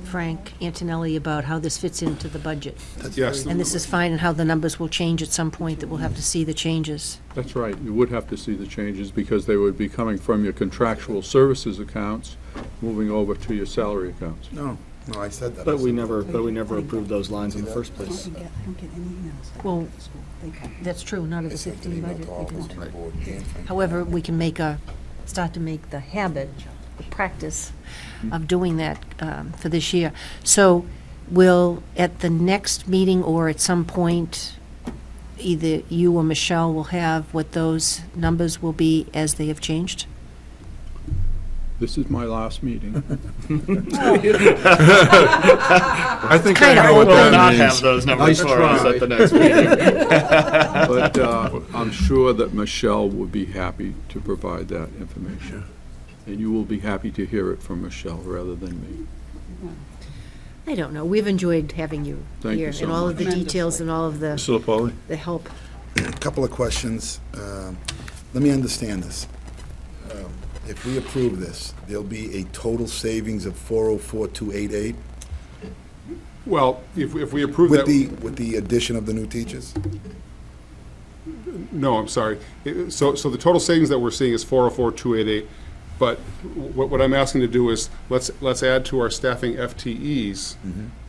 Frank Antonelli about how this fits into the budget, Yes. and this is fine, and how the numbers will change at some point, that we'll have to see the changes. That's right. You would have to see the changes because they would be coming from your contractual services accounts, moving over to your salary accounts. No, I said that. But we never approved those lines in the first place. Well, that's true, not of the 15 budget. we didn't. However, we can start to make the habit, the practice of doing that for this year. So will, at the next meeting or at some point, either you or Michelle will have what those numbers will be as they have changed? This is my last meeting. I think I Kinda know what open. that Not means. have those numbers Nice for us try. at the next meeting. But I'm sure that Michelle would be happy to provide that information. And you will be happy to hear it from Michelle rather than me. I don't know. We've enjoyed having you Thank you here, so and all of the much. details and all of Mr. Lapoli? the help. A couple of questions. Let me understand this. If we approve this, there'll be a total savings of 404,288 Well, if we approve that. with the addition of the new teachers? No, I'm sorry. So the total savings that we're seeing is 404,288, but what I'm asking to do is, let's add to our staffing FTEs,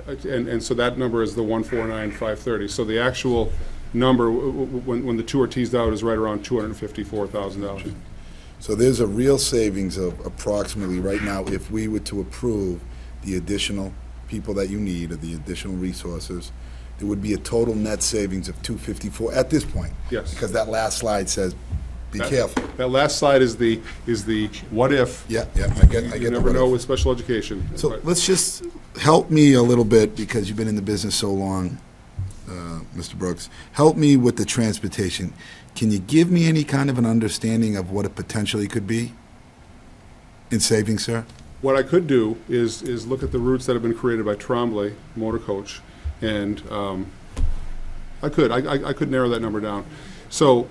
and so that number is the 149,530. So the actual number, when the two are teased out, is right around $254,000. So there's a real savings of approximately, right now, if we were to approve the additional people that you need, or the additional resources, there would be a total net savings of 254 at this point. Yes. Because that last slide says, be careful. That last slide is the what if. Yeah, I get You the never what know if. with special education. So But- let's just help me a little bit, because you've been in the business so long, Mr. Brooks. Help me with the transportation. Can you give me any kind of an understanding of what it potentially could be in savings, sir? What I could do is look at the routes that have been created by Tremblay Motor Coach, and I could narrow that number down. So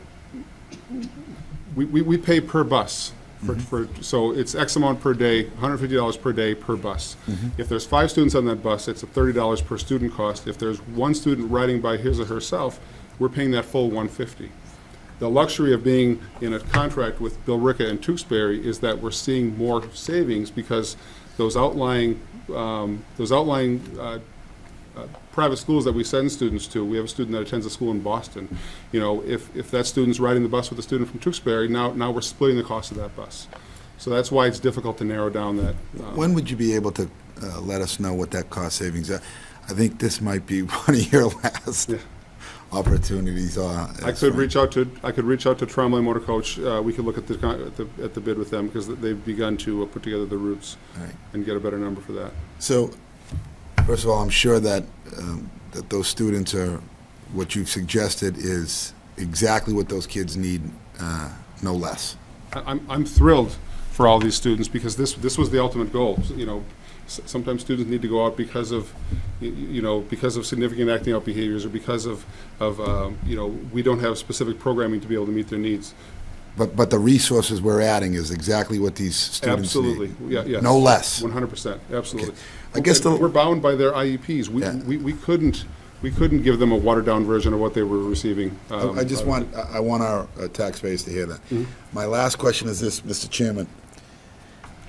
we pay per bus. So it's X amount per day, $150 per day per bus. If there's 5 students on that bus, it's a $30 per student cost. If there's one student riding by his or herself, we're paying that full $150. The luxury of being in a contract with Bill Ricca and Tewksbury is that we're seeing more savings, because those outlying private schools that we send students to, we have a student that attends a school in Boston. You know, if that student's riding the bus with a student from Tewksbury, now we're splitting the cost of that bus. So that's why it's difficult to narrow down that. When would you be able to let us know what that cost savings are? I think this might be one of your last opportunities. I could reach out to Tremblay Motor Coach. We could look at the bid with them, because they've begun to put together the routes All right. and get a better number for that. So, first of all, I'm sure that that those students are, what you've suggested is exactly what those kids need, no less. I'm thrilled for all these students, because this was the ultimate goal. You know, sometimes students need to go out because of, because of significant acting out behaviors, or because of we don't have specific programming to be able to meet their needs. But the resources we're adding is exactly what these students need. Absolutely, yes. No less. 100%, absolutely. Okay. I guess We're bound by their IEPs. We couldn't give them a watered-down version of what they were receiving. I want our taxpayers to hear that. My last question is this, Mr. Chairman.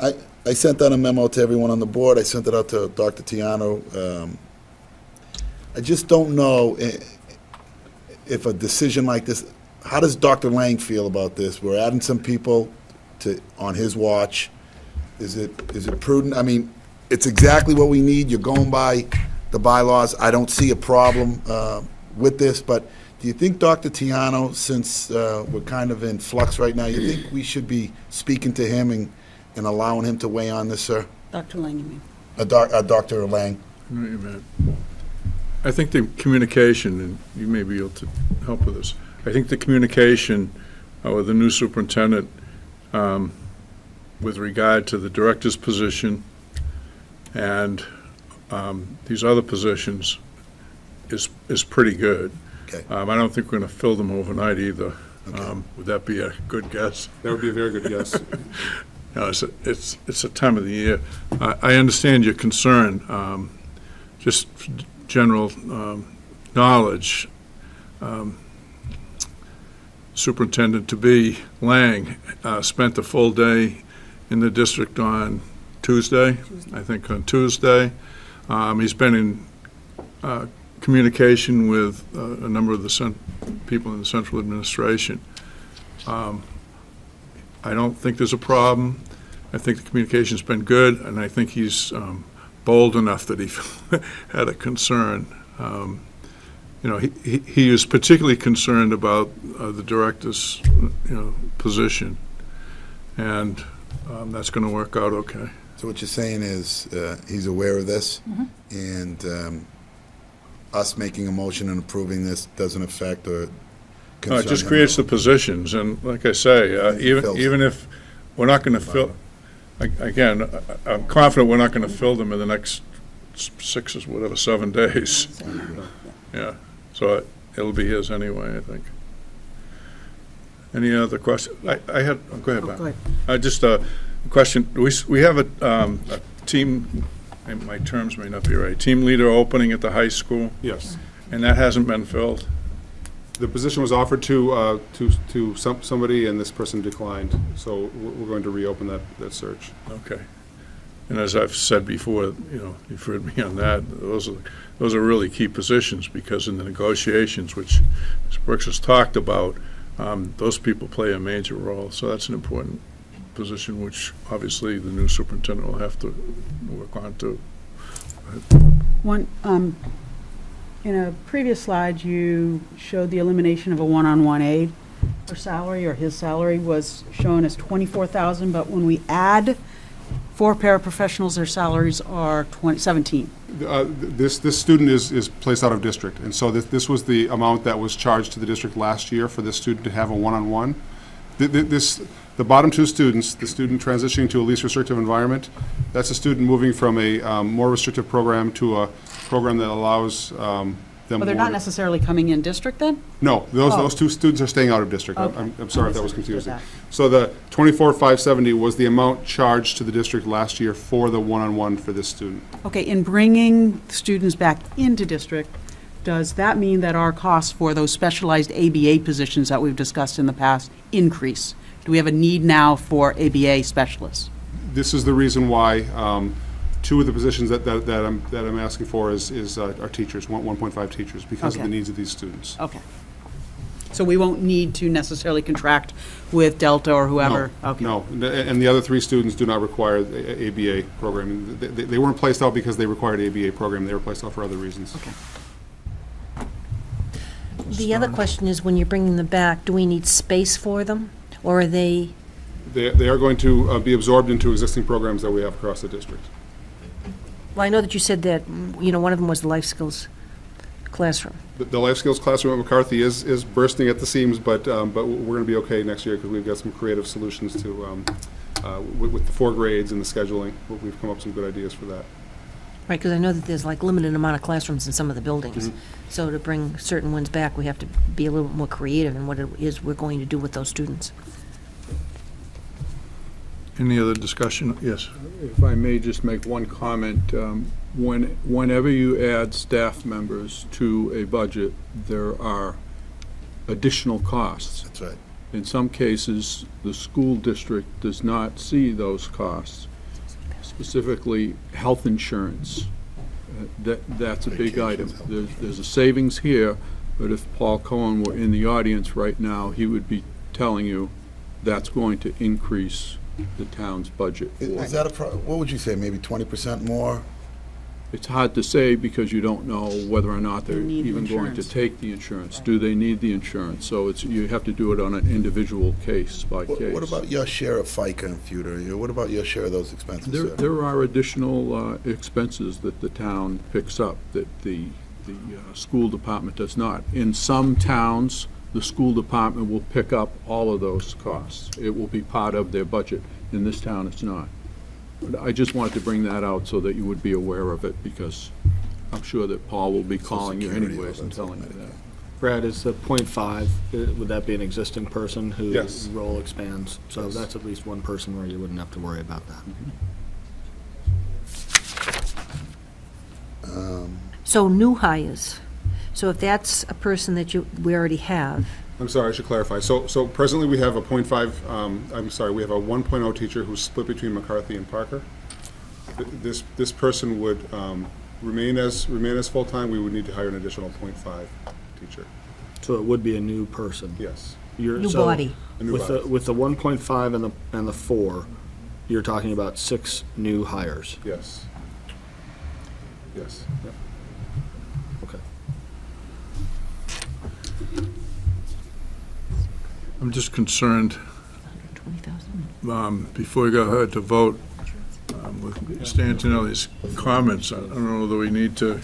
I sent out a memo to everyone on the board. I sent it out to Dr. Tiano. I just don't know if a decision like this, how does Dr. Lang feel about this? We're adding some people on his watch. Is it prudent? I mean, it's exactly what we need. You're going by the bylaws. I don't see a problem with this, but do you think, Dr. Tiano, since we're kind of in flux right now, you think we should be speaking to him and allowing him to weigh on this, sir? Dr. Lang, you mean? Dr. Lang? Wait a minute. I think the communication, and you may be able to help with this, I think the communication with the new superintendent with regard to the director's position and these other positions is pretty good. Okay. I don't think we're going to fill them overnight either. Okay. Would that be a good guess? That would be a very good guess. No, it's a time of the year. I understand your concern. Just general knowledge. Superintendent-to-be Lang spent a full day in the district on Tuesday, I think on Tuesday. He's been in communication with a number of the people in the central administration. I don't think there's a problem. I think the communication's been good, and I think he's bold enough that he had a concern. He is particularly concerned about the director's, position, and that's going to work out okay. So what you're saying is, he's aware of this, and us making a motion and approving this doesn't affect or No, concern it just him creates at the all? positions, and like I say, fills even if we're not going to fill, again, I'm confident we're not going to fill them in the next 7 days. Yeah, so it'll be his anyway, I think. Any other questions? I had, go ahead, Bob. Go ahead. Just a question, we have a team, and my terms may not be right, team leader opening at the high school, Yes. and that hasn't been filled? The position was offered to somebody, and this person declined, so we're going to reopen that search. Okay. And as I've said before, you've heard me on that, those are really key positions, because in the negotiations, which Ms. Brooks has talked about, those people play a major role, so that's an important position, which obviously the new superintendent will have to work on too. One, in a previous slide, you showed the elimination of a one-on-one aide. Her salary, or his salary, was shown as $24,000, but when we add 4 paraprofessionals, their salaries are 17. This student is placed out of district, and so this was the amount that was charged to the district last year for this student to have a one-on-one. The bottom 2 students, the student transitioning to a least restrictive environment, that's a student moving from a more restrictive program to a program that allows them But they're more not necessarily coming in district then? No, those Oh. 2 students are staying out of district. Okay. I'm sorry if that was Misunderstood confusing. that. So the 24,570 was the amount charged to the district last year for the one-on-one for this student. Okay, in bringing students back into district, does that mean that our costs for those specialized ABA positions that we've discussed in the past increase? Do we have a need now for ABA specialists? This is the reason why 2 of the positions that I'm asking for is our teachers, 1.5 teachers, because of Okay. the needs of these students. Okay. So we won't need to necessarily contract with Delta or whoever? No, Okay. no, and the other 3 students do not require the ABA programming. They weren't placed out because they required ABA programming, they were placed out for other reasons. Okay. The other question is, when you're bringing them back, do we need space for them? Or are they, They are going to be absorbed into existing programs that we have across the district. well, I know that you said that, one of them was the life skills classroom. The life skills classroom at McCarthy is bursting at the seams, but we're going to be okay next year because we've got some creative solutions to, with the 4 grades and the scheduling. We've come up with some good ideas for that. Right, because I know that there's like limited amount of classrooms in some of the buildings. So to bring certain ones back, we have to be a little more creative in what it is we're going to do with those students. Any other discussion? Yes. If I may just make one comment, whenever you add staff members to a budget, there are additional costs. That's right. In some cases, the school district does not see those costs, specifically health insurance. That's a big item. There's a savings here, but if Paul Cohen were in the audience right now, he would be telling you that's going to increase the town's budget. Is that what would you say, maybe 20% more? It's hard to say because you don't know whether or not they're They need the even going to insurance. take the insurance. Do they need the insurance? So you have to do it on an individual case by case. What about your share of FICA and FUTA? What about your share of those expenses? sir? There are additional expenses that the town picks up that the school department does not. In some towns, the school department will pick up all of those costs. It will be part of their budget. In this town, it's not. But I just wanted to bring that out so that you would be aware of it, because I'm sure that Paul will be calling you Security, anyways and that's telling you something that. Brad, is the .5, would that be an existing person whose Yes. role expands? So Yes. that's at least one person where you wouldn't have to worry about that. So new hires. So if that's a person that we already have, I'm sorry, I should clarify. So presently, we have a we have a 1.0 teacher who's split between McCarthy and Parker. This person would remain as full-time. We would need to hire an additional .5 teacher. So it would be a new person. Yes. new body. A new With body. the 1.5 and the 4, you're talking about 6 new hires. Yes. Yes. Yep. Okay. I'm just concerned, 20,000. before we go ahead to vote, with Mr. Antonelli's comments, I don't know whether we need to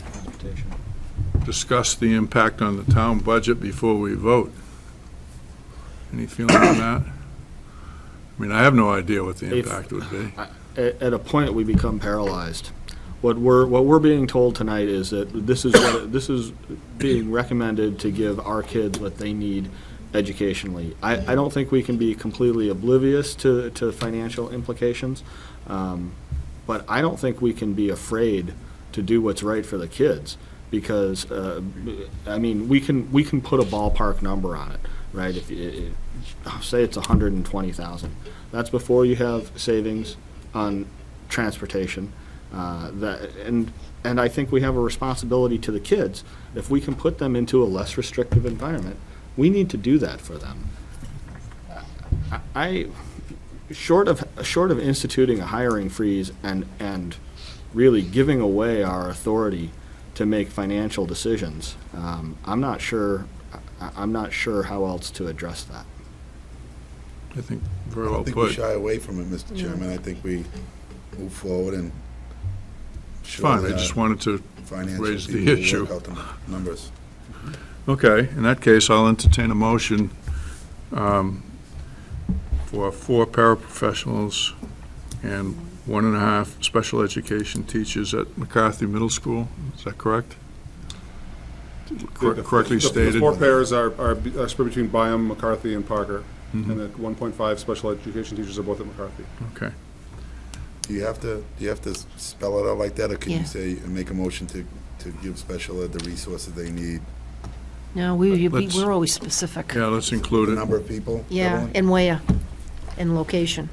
discuss the impact on the town budget before we vote. Any feeling on that? I mean, I have no idea what the If- impact would be. At a point, we become paralyzed. What we're being told tonight is that this is being recommended to give our kids what they need educationally. I don't think we can be completely oblivious to financial implications, but I don't think we can be afraid to do what's right for the kids, because, I mean, we can put a ballpark number on it, right? If say it's 120,000. That's before you have savings on transportation. And I think we have a responsibility to the kids. If we can put them into a less restrictive environment, we need to do that for them. Short of instituting a hiring freeze and really giving away our authority to make financial decisions, I'm not sure how else to address that. I think very I well don't think we put. shy away from it, Mr. Chairman. I think we move forward and show Fine, I that just wanted to financial raise the people will issue. work out the numbers. Okay, in that case, I'll entertain a motion for 4 paraprofessionals and 1.5 special education teachers at McCarthy Middle School. Is that correct? Correctly The stated? 4 pairs are split between Byam, McCarthy, and Parker. And the 1.5 special education teachers are both at McCarthy. Okay. Do you have to spell it out like that, or can Yeah. you say, make a motion to give special ed the resources they need? No, Let's- we're always specific. Yeah, let's include The it. number of people? Yeah, Evelyn? and where, and location,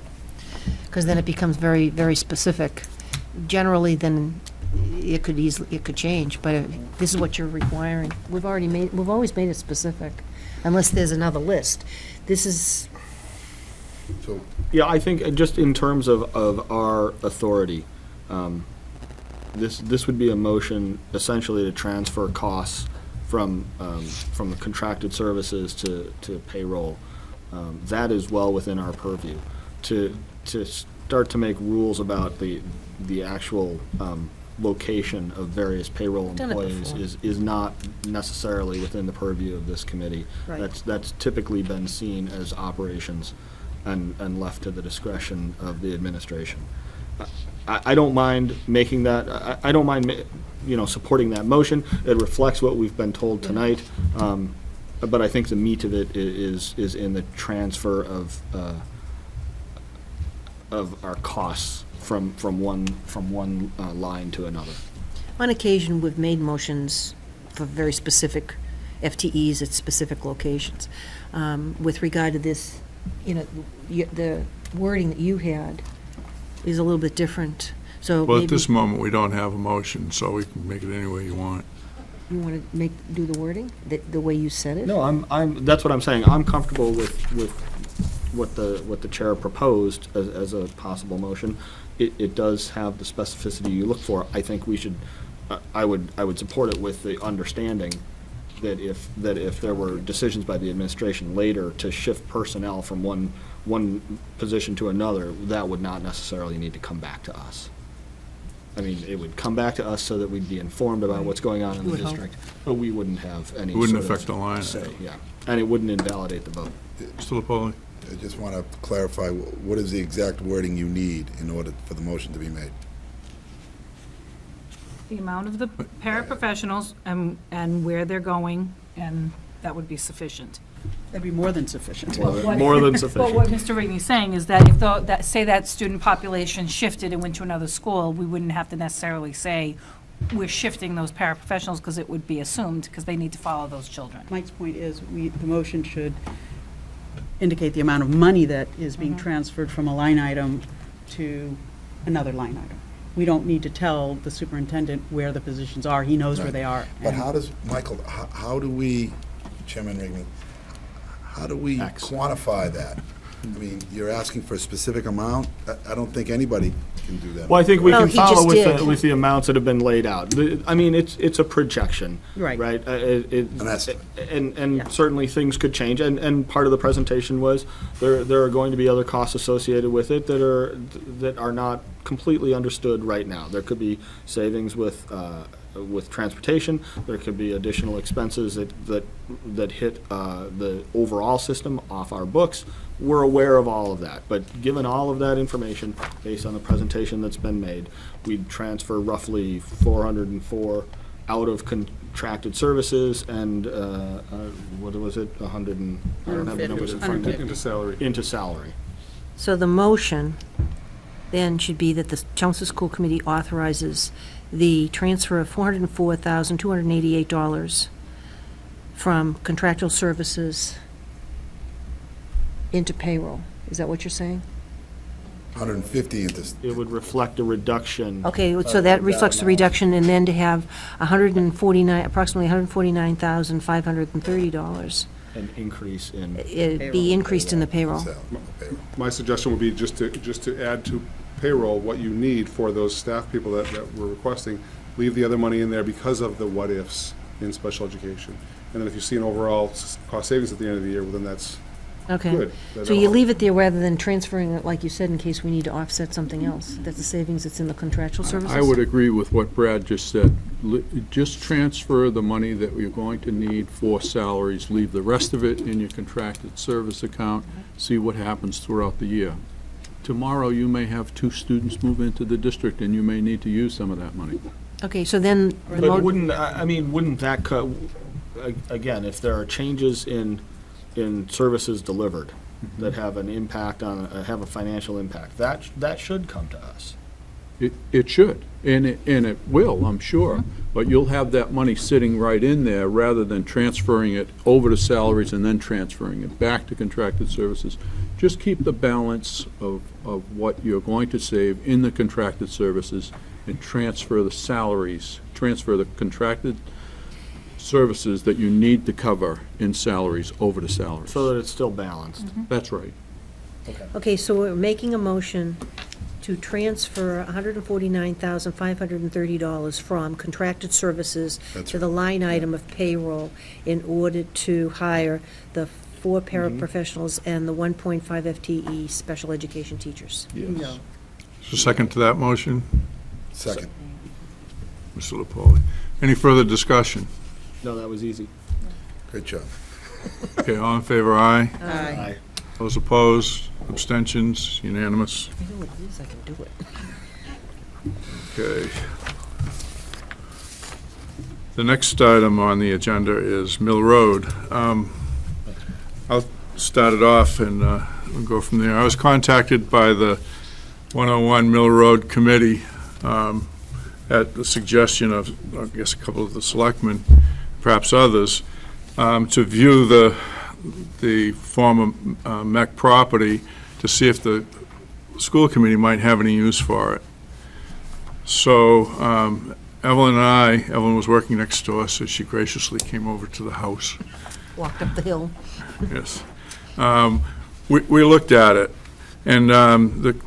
because then it becomes very, very specific. Generally, then it could change, but this is what you're requiring. We've always made it specific, unless there's another list. This is, So, Yeah, I think just in terms of our authority, this would be a motion essentially to transfer costs from the contracted services to payroll. That is well within our purview. To start to make rules about the actual location of various payroll Done it employees before. is not necessarily within the purview of this committee. Right. That's typically been seen as operations and left to the discretion of the administration. I don't mind making that, I don't mind, supporting that motion. It reflects what we've been told tonight, but I think the meat of it is in the transfer of our costs from one line to another. on occasion, we've made motions for very specific FTEs at specific locations. With regard to this, the wording that you had is a little bit different, so Well, at maybe this moment, we don't have a motion, so we can make it any way you want. you want to do the wording, the way you said it? No, that's what I'm saying. I'm comfortable with what the chair proposed as a possible motion. It does have the specificity you look for. I think we should, I would support it with the understanding that if there were decisions by the administration later to shift personnel from one position to another, that would not necessarily need to come back to us. I mean, it would come back to us so that we'd be informed about what's going on in You the would hope. district, but we wouldn't have any It wouldn't sort of affect the line say, item. yeah. And it wouldn't invalidate the vote. Mr. Lapoli? I just want to clarify, what is the exact wording you need in order for the motion to be made? The amount of the paraprofessionals and where they're going and that would be sufficient. That'd be more than sufficient. More than But what sufficient. Mr. Rigney's saying is that if, say that student population shifted and went to another school, we wouldn't have to necessarily say, we're shifting those paraprofessionals, because it would be assumed, because they need to follow those children. Mike's point is, the motion should indicate the amount of money that is being transferred from a line item to another line item. We don't need to tell the superintendent where the positions are. He knows where they are. But and- how does, Michael, how do we, Chairman Rigney, how do we X. quantify that? I mean, you're asking for a specific amount? I don't think anybody can do that. Well, I think we No, can he follow just with did. with the amounts that have been laid out. I mean, it's a projection. Right. Right? An estimate. And Yeah. certainly things could change, and part of the presentation was, there are going to be other costs associated with it that are not completely understood right now. There could be savings with transportation, there could be additional expenses that hit the overall system off our books. We're aware of all of that, but given all of that information, based on the presentation that's been made, we'd transfer roughly 404 out of contracted services and, what was it, 100 and, I don't have the numbers in front of me. Into salary. Into salary. So the motion then should be that the Chelmsford School Committee authorizes the transfer of $404,288 from contractual services into payroll. Is that what you're saying? 150 into, It would reflect a reduction. Okay, so that reflects the reduction, and then to have approximately $149,530 An increase in. be increased in the payroll. payroll. My suggestion would be just to add to payroll what you need for those staff people that we're requesting. Leave the other money in there because of the what-ifs in special education. And then if you see an overall cost savings at the end of the year, well, then that's Okay. good. So you leave it there rather than transferring it, like you said, in case we need to offset something else? That's the savings that's in the contractual services? I would agree with what Brad just said. Just transfer the money that we're going to need for salaries, leave the rest of it in your contracted service account, see what happens throughout the year. Tomorrow, you may have 2 students move into the district, and you may need to use some of that money. Okay, so then, the But mo- wouldn't, I mean, wouldn't that cut, again, if there are changes in services delivered that have an impact on, have a financial impact, that should come to us. It should, and it will, I'm sure, but you'll have that money sitting right in there rather than transferring it over to salaries and then transferring it back to contracted services. Just keep the balance of what you're going to save in the contracted services and transfer the salaries, transfer the contracted services that you need to cover in salaries over to salaries. So that it's still balanced. That's right. okay, so we're making a motion to transfer $149,530 from contracted services That's to the line item of payroll in order to hire the 4 paraprofessionals and the 1.5 FTE special education teachers. Yes. So second to that motion, Second. Mr. Lepoli. Any further discussion? No, that was easy. Great job. Okay, all in favor, aye. Aye. Those opposed, abstentions, unanimous. I know what it is, I can do it. Okay. The next item on the agenda is Mill Road. I'll start it off and we'll go from there. I was contacted by the 101 Mill Road Committee at the suggestion of, I guess, a couple of the selectmen, perhaps others, to view the former MEC property to see if the school committee might have any use for it. So Evelyn was working next door, so she graciously came over to the house. Walked up the hill. Yes. We looked at it, and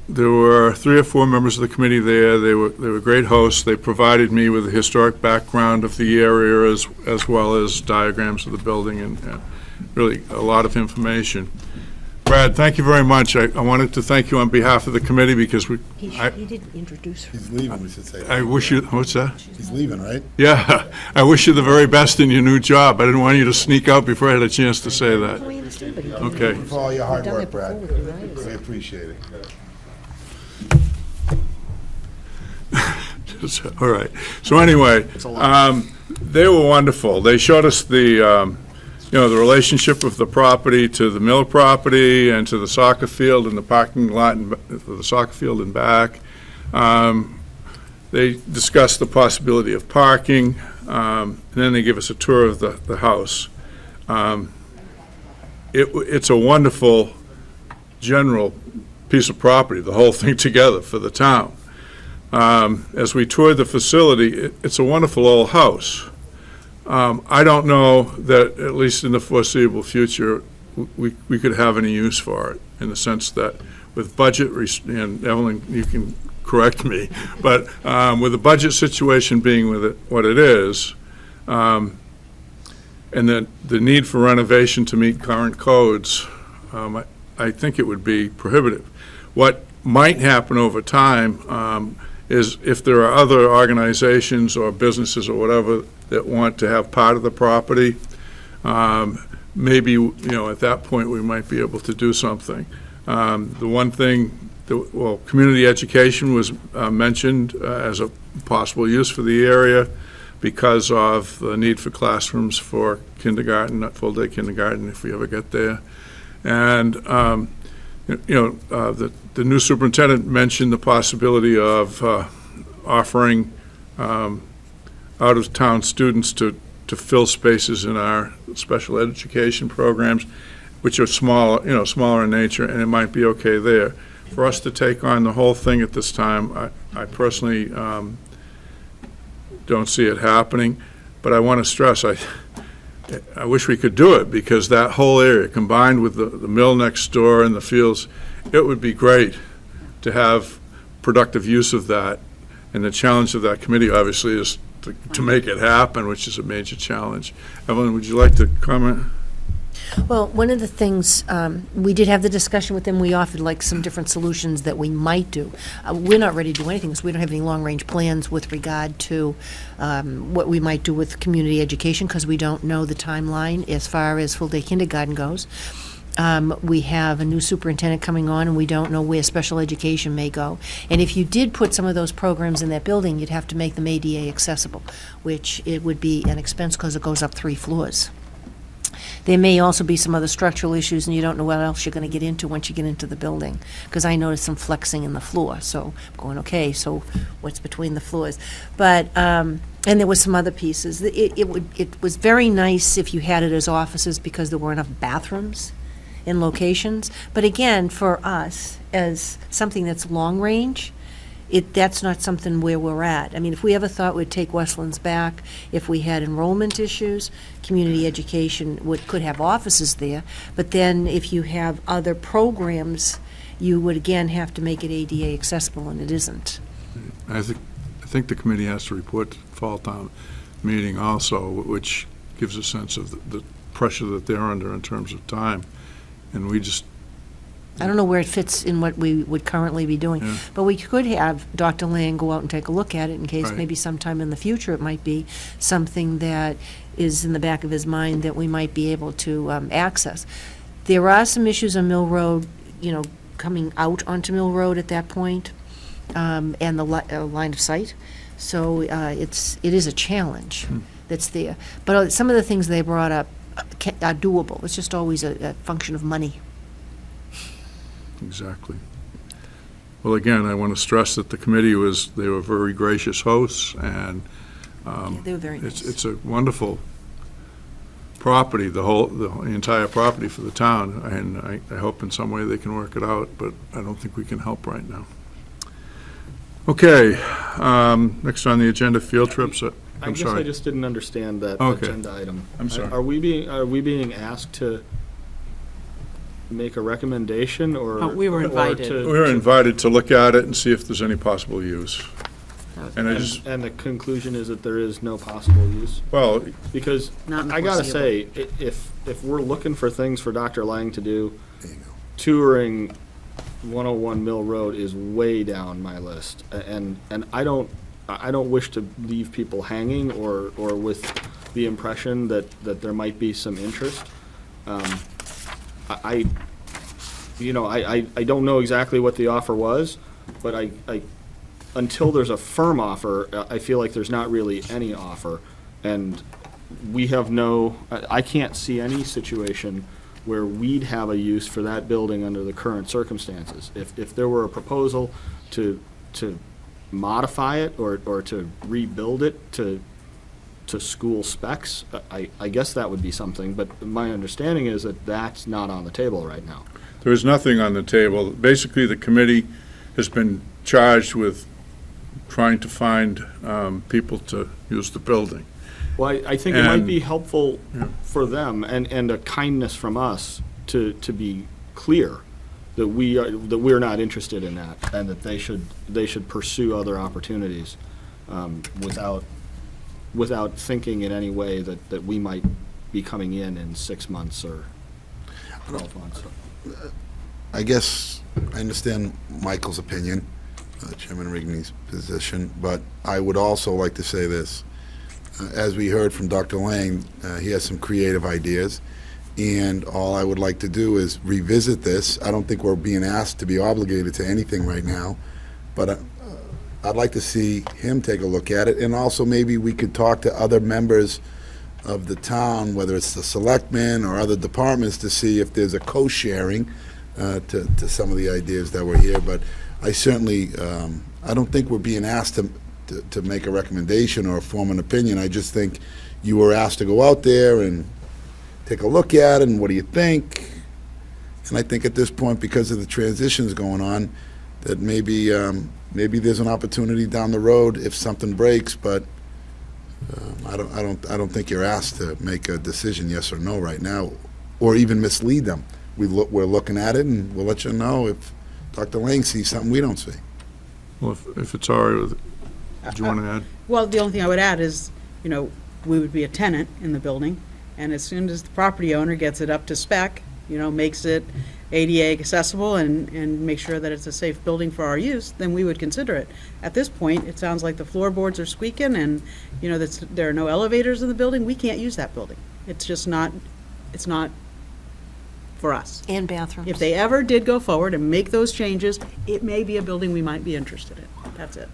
there were 3 or 4 members of the committee there. They were great hosts. They provided me with a historic background of the area as well as diagrams of the building and really a lot of information. Brad, thank you very much. I wanted to thank you on behalf of the committee because He didn't introduce her. He's leaving, we should say. I wish you, what's that? He's leaving, right? Yeah, I wish you the very best in your new job. I didn't want you to sneak out before I had a chance to say that. I understand, but he didn't. Okay. For all your hard Done work, that before Brad. with your eyes. We appreciate it. All right. So anyway, they were wonderful. They showed us the the relationship of the property to the mill property and to the soccer field and the parking lot and the soccer field and back. They discuss the possibility of parking, and then they give us a tour of the house. It's a wonderful general piece of property, the whole thing together for the town. As we toured the facility, it's a wonderful old house. I don't know that, at least in the foreseeable future, we could have any use for it, in the sense that with budget, and Evelyn, you can correct me, but with the budget situation being what it is, and the need for renovation to meet current codes, I think it would be prohibitive. What might happen over time is if there are other organizations or businesses or whatever that want to have part of the property, maybe, at that point, we might be able to do something. The one thing, community education was mentioned as a possible use for the area because of the need for classrooms for kindergarten, full-day kindergarten, if we ever get there. And, the new superintendent mentioned the possibility of offering out-of-town students to fill spaces in our special education programs, which are smaller in nature, and it might be okay there. For us to take on the whole thing at this time, I personally don't see it happening, but I want to stress, I wish we could do it, because that whole area, combined with the mill next door and the fields, it would be great to have productive use of that. And the challenge of that committee, obviously, is to make it happen, which is a major challenge. Evelyn, would you like to comment? Well, one of the things, we did have the discussion with them, we offered like some different solutions that we might do. We're not ready to do anything, because we don't have any long-range plans with regard to what we might do with community education, because we don't know the timeline as far as full-day kindergarten goes. We have a new superintendent coming on, and we don't know where special education may go. And if you did put some of those programs in that building, you'd have to make them ADA accessible, which it would be an expense because it goes up 3 floors. There may also be some other structural issues, and you don't know what else you're going to get into once you get into the building. Because I noticed some flexing in the floor, so I'm going, okay, so what's between the floors? But, and there was some other pieces. It was very nice if you had it as offices, because there were enough bathrooms in locations. But again, for us, as something that's long-range, that's not something where we're at. I mean, if we ever thought we'd take Westlands back, if we had enrollment issues, community education could have offices there, but then if you have other programs, you would again have to make it ADA accessible, and it isn't. I think the committee has to report to fall town meeting also, which gives a sense of the pressure that they're under in terms of time. And we just, I don't know where it fits in what we would currently be doing. Yeah. But we could have Dr. Lang go out and take a look at it in case Right. maybe sometime in the future it might be something that is in the back of his mind that we might be able to access. There are some issues on Mill Road, coming out onto Mill Road at that point, and the line of sight. So it is a challenge that's there. But some of the things they brought up are doable. It's just always a function of money. exactly. Well, again, I want to stress that the committee they were very gracious hosts, and They were very nice. it's a wonderful property, the entire property for the town, and I hope in some way they can work it out, but I don't think we can help right now. Okay, next on the agenda, field trips. I I'm guess I sorry. just didn't understand that Okay. agenda item. I'm sorry. Are we being asked to make a recommendation, or? We were or invited. to- We were invited to look at it and see if there's any possible use. And I just, And the conclusion is that there is no possible use? well, Because Not in the I gotta foreseeable. say, if we're looking for things for Dr. Lang to do, There you go. touring 101 Mill Road is way down my list. And I don't wish to leave people hanging or with the impression that there might be some interest. I don't know exactly what the offer was, but until there's a firm offer, I feel like there's not really any offer. And we have no, I can't see any situation where we'd have a use for that building under the current circumstances. If there were a proposal to modify it or to rebuild it to school specs, I guess that would be something, but my understanding is that that's not on the table right now. There is nothing on the table. Basically, the committee has been charged with trying to find people to use the building. Well, I think it might And- be helpful Yeah. for them and a kindness from us to be clear that we're not interested in that and that they should pursue other opportunities without thinking in any way that we might be coming in 6 months or 12 months. I guess I understand Michael's opinion, Chairman Rigny's position, but I would also like to say this. As we heard from Dr. Lang, he has some creative ideas, and all I would like to do is revisit this. I don't think we're being asked to be obligated to anything right now, but I'd like to see him take a look at it, and also maybe we could talk to other members of the town, whether it's the selectmen or other departments, to see if there's a co-sharing to some of the ideas that were here. But I certainly, I don't think we're being asked to make a recommendation or form an opinion. I just think you were asked to go out there and take a look at it, and what do you think? And I think at this point, because of the transitions going on, that maybe there's an opportunity down the road if something breaks, but I don't think you're asked to make a decision, yes or no, right now, or even mislead them. We're looking at it, and we'll let you know if Dr. Lang sees something we don't see. Well, if it's all right with, do you want to add? Well, the only thing I would add is, we would be a tenant in the building, and as soon as the property owner gets it up to spec, makes it ADA accessible and make sure that it's a safe building for our use, then we would consider it. At this point, it sounds like the floorboards are squeaking and, there are no elevators in the building. We can't use that building. It's just not, it's not for us. And bathrooms. If they ever did go forward and make those changes, it may be a building we might be interested in. That's it.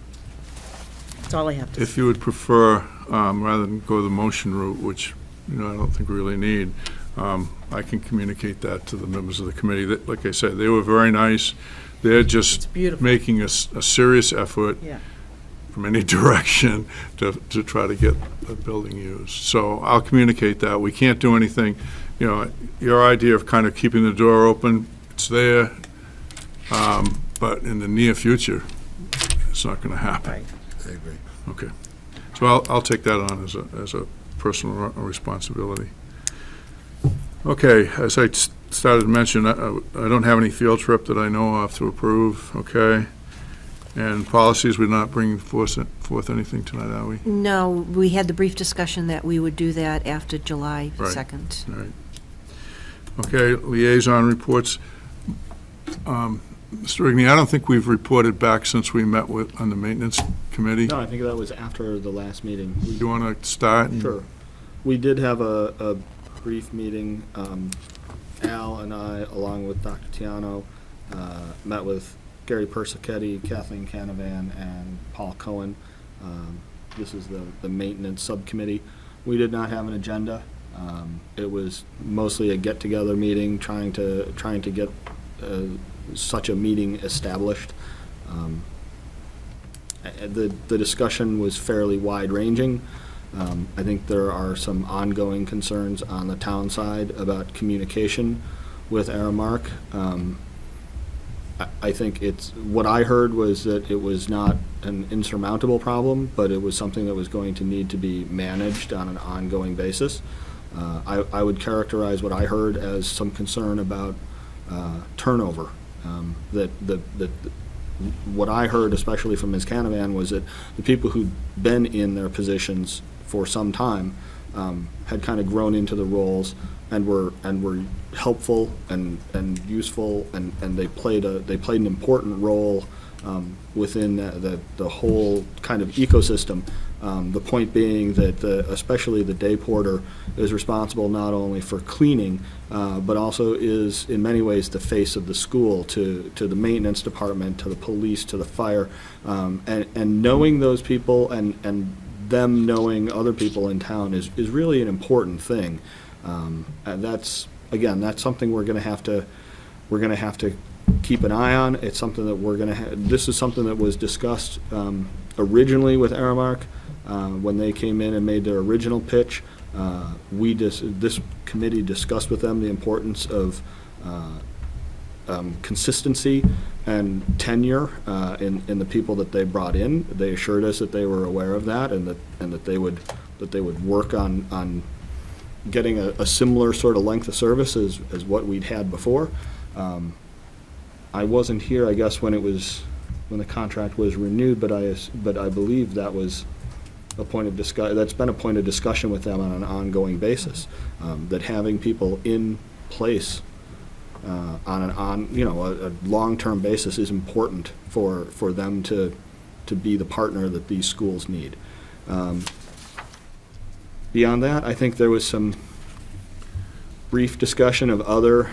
That's all I have to say. If you would prefer, rather than go the motion route, which, I don't think we really need, I can communicate that to the members of the committee. Like I said, they were very nice. They're It's just beautiful. making a serious effort Yeah. from any direction to try to get the building used. So I'll communicate that. We can't do anything, your idea of kind of keeping the door open, it's there, but in the near future, it's not going to happen. Right. I agree. Okay. So I'll take that on as a personal responsibility. Okay, as I started to mention, I don't have any field trip that I know of to approve, okay? And policies, we're not bringing forth anything tonight, are we? No, we had the brief discussion that we would do that after July Right. 2nd. All right. Okay, liaison reports. Mr. Rigney, I don't think we've reported back since we met on the maintenance committee. No, I think that was after the last meeting. Do you want to start? Sure. We did have a brief meeting. Al and I, along with Dr. Tiano, met with Gary Persichetti, Kathleen Canavan, and Paul Cohen. This is the maintenance subcommittee. We did not have an agenda. It was mostly a get-together meeting, trying to get such a meeting established. The discussion was fairly wide-ranging. I think there are some ongoing concerns on the town side about communication with Aramark. I think what I heard was that it was not an insurmountable problem, but it was something that was going to need to be managed on an ongoing basis. I would characterize what I heard as some concern about turnover. What I heard, especially from Ms. Canavan, was that the people who'd been in their positions for some time had kind of grown into the roles and were helpful and useful, and they played an important role within the whole kind of ecosystem. The point being that especially the day porter is responsible not only for cleaning, but also is in many ways the face of the school to the maintenance department, to the police, to the fire, and knowing those people and them knowing other people in town is really an important thing. And that's, again, that's something we're gonna have to keep an eye on. It's something that this is something that was discussed originally with Aramark when they came in and made their original pitch. This committee discussed with them the importance of consistency and tenure in the people that they brought in. They assured us that they were aware of that, and that they would work on getting a similar sort of length of service as what we'd had before. I wasn't here, I guess, when the contract was renewed, but I believe that was a point of that's been a point of discussion with them on an ongoing basis, that having people in place on a long-term basis is important for them to be the partner that these schools need. Beyond that, I think there was some brief discussion of other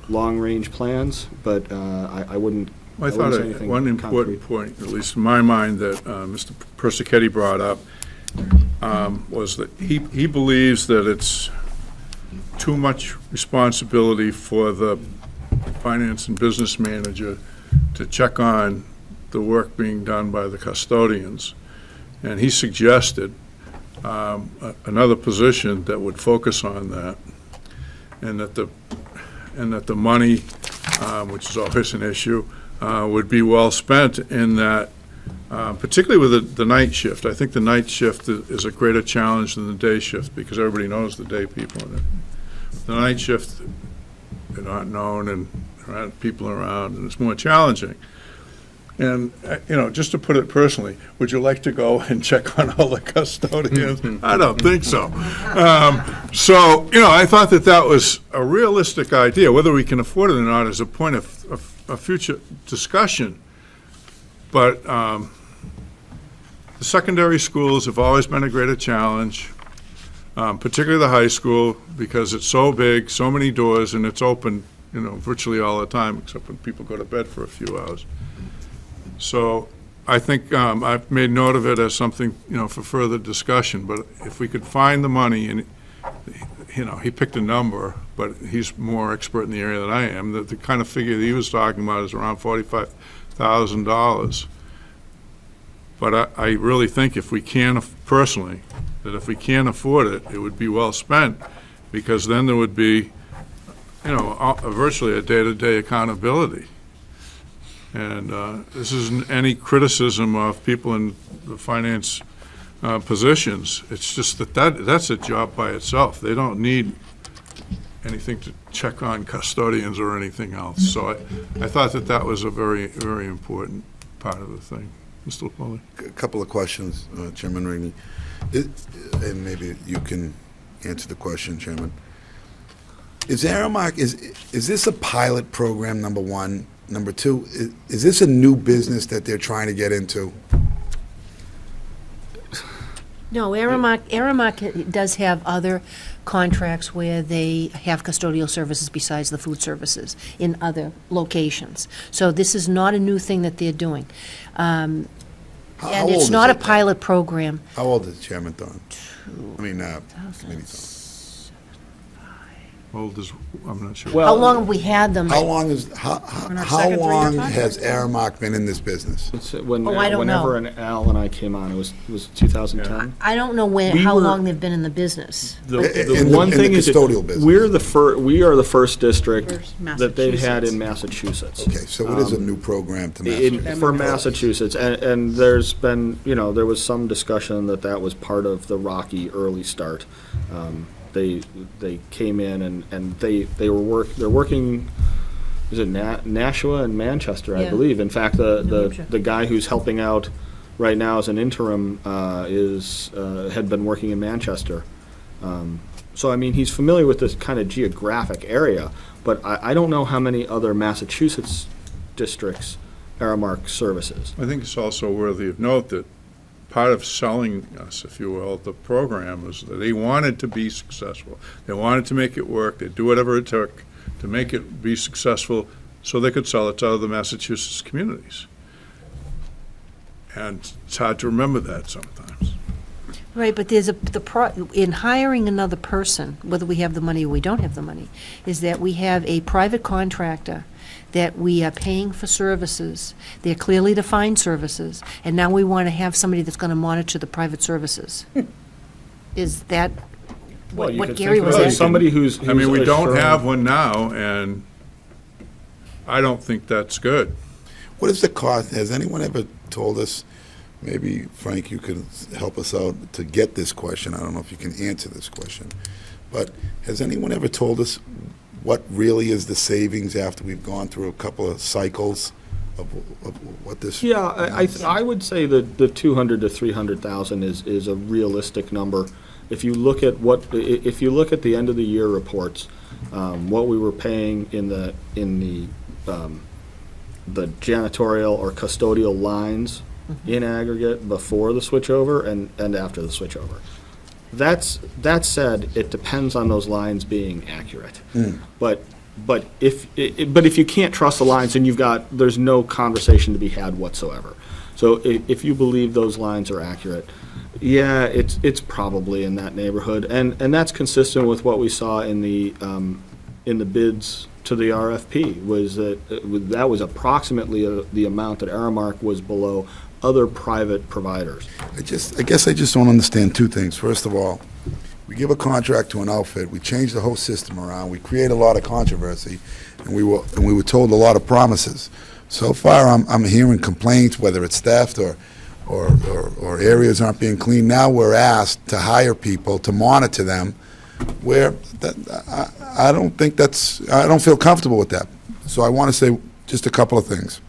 long-range plans, but I wouldn't. I thought say anything one concrete. important point, at least in my mind, that Mr. Persichetti brought up was that he believes that it's too much responsibility for the finance and business manager to check on the work being done by the custodians. And he suggested another position that would focus on that, and that the money, which is always an issue, would be well spent in that, particularly with the night shift. I think the night shift is a greater challenge than the day shift, because everybody knows the day people. The night shift, they're not known, and there aren't people around, and it's more challenging. And, just to put it personally, would you like to go and check on all the custodians? I don't think so. I thought that was a realistic idea. Whether we can afford it or not is a point of future discussion. But the secondary schools have always been a greater challenge, particularly the high school, because it's so big, so many doors, and it's open, virtually all the time, except when people go to bed for a few hours. So I think I've made note of it as something, for further discussion. But if we could find the money, and, he picked a number, but he's more expert in the area than I am. The kind of figure that he was talking about is around $45,000. But I really think if we can, personally, that if we can't afford it, it would be well spent, because then there would be, virtually a day-to-day accountability. And this isn't any criticism of people in the finance positions. It's just that's a job by itself. They don't need anything to check on custodians or anything else. So I thought that was a very, very important part of the thing. Mr. LaPoli? A couple of questions, Chairman Rainey. And maybe you can answer the question, Chairman. Is Aramark, is this a pilot program, number one? Number two, is this a new business that they're trying to get into? No, Aramark does have other contracts where they have custodial services besides the food services in other locations. So this is not a new thing that they're doing. And How old it's is not a it? pilot program. How old is Chairman Thorne? Committee Thorne. Old as, I'm not sure. How long have we had them? How long has second three-year has Aramark been in this business? I don't know. Whenever Al and I came on, it was 2010. I don't know We how were- long they've been in the business. The In the- one in the thing is, that custodial business. we are the first district First that they've had in Massachusetts. Massachusetts. Okay, so it is a new program to In- Massachusetts. For Massachusetts, and there's been, there was some discussion that was part of the rocky early start. They came in and they're working, is it Nashua and Manchester, I Yeah. believe. In fact, New Hampshire. the guy who's helping out right now as an interim had been working in Manchester. So, I mean, he's familiar with this kind of geographic area, but I don't know how many other Massachusetts districts Aramark services. I think it's also worthy of note that part of selling us, if you will, the program is that they wanted to be successful. They wanted to make it work. They'd do whatever it took to make it be successful so they could sell it to other Massachusetts communities. And it's hard to remember that sometimes. Right, but there's in hiring another person, whether we have the money or we don't have the money, is that we have a private contractor that we are paying for services. They're clearly defined services, and now we want to have somebody that's going to monitor the private services. Is that what Gary was of it. asking? Somebody who's I mean, we don't assuring- have one now, and I don't think that's good. What is the cost? Has anyone ever told us, maybe Frank, you could help us out to get this question. I don't know if you can answer this question. But has anyone ever told us what really is the savings after we've gone through a couple of cycles of what this? Yeah, I would say that the 200 to 300,000 is a realistic number. If you look at the end of the year reports, what we were paying in the janitorial or custodial lines in aggregate before the switchover and after the switchover. That said, it depends on those lines being accurate. But if you can't trust the lines, then there's no conversation to be had whatsoever. So if you believe those lines are accurate, yeah, it's probably in that neighborhood, and that's consistent with what we saw in the bids to the RFP. Was that was approximately the amount that Aramark was below other private providers. I guess I just don't understand two things. First of all, we give a contract to an outfit, we change the whole system around, we create a lot of controversy, and we were told a lot of promises. So far, I'm hearing complaints, whether it's theft or areas aren't being cleaned. Now we're asked to hire people to monitor them, where I don't feel comfortable with that. So I want to say just a couple of things.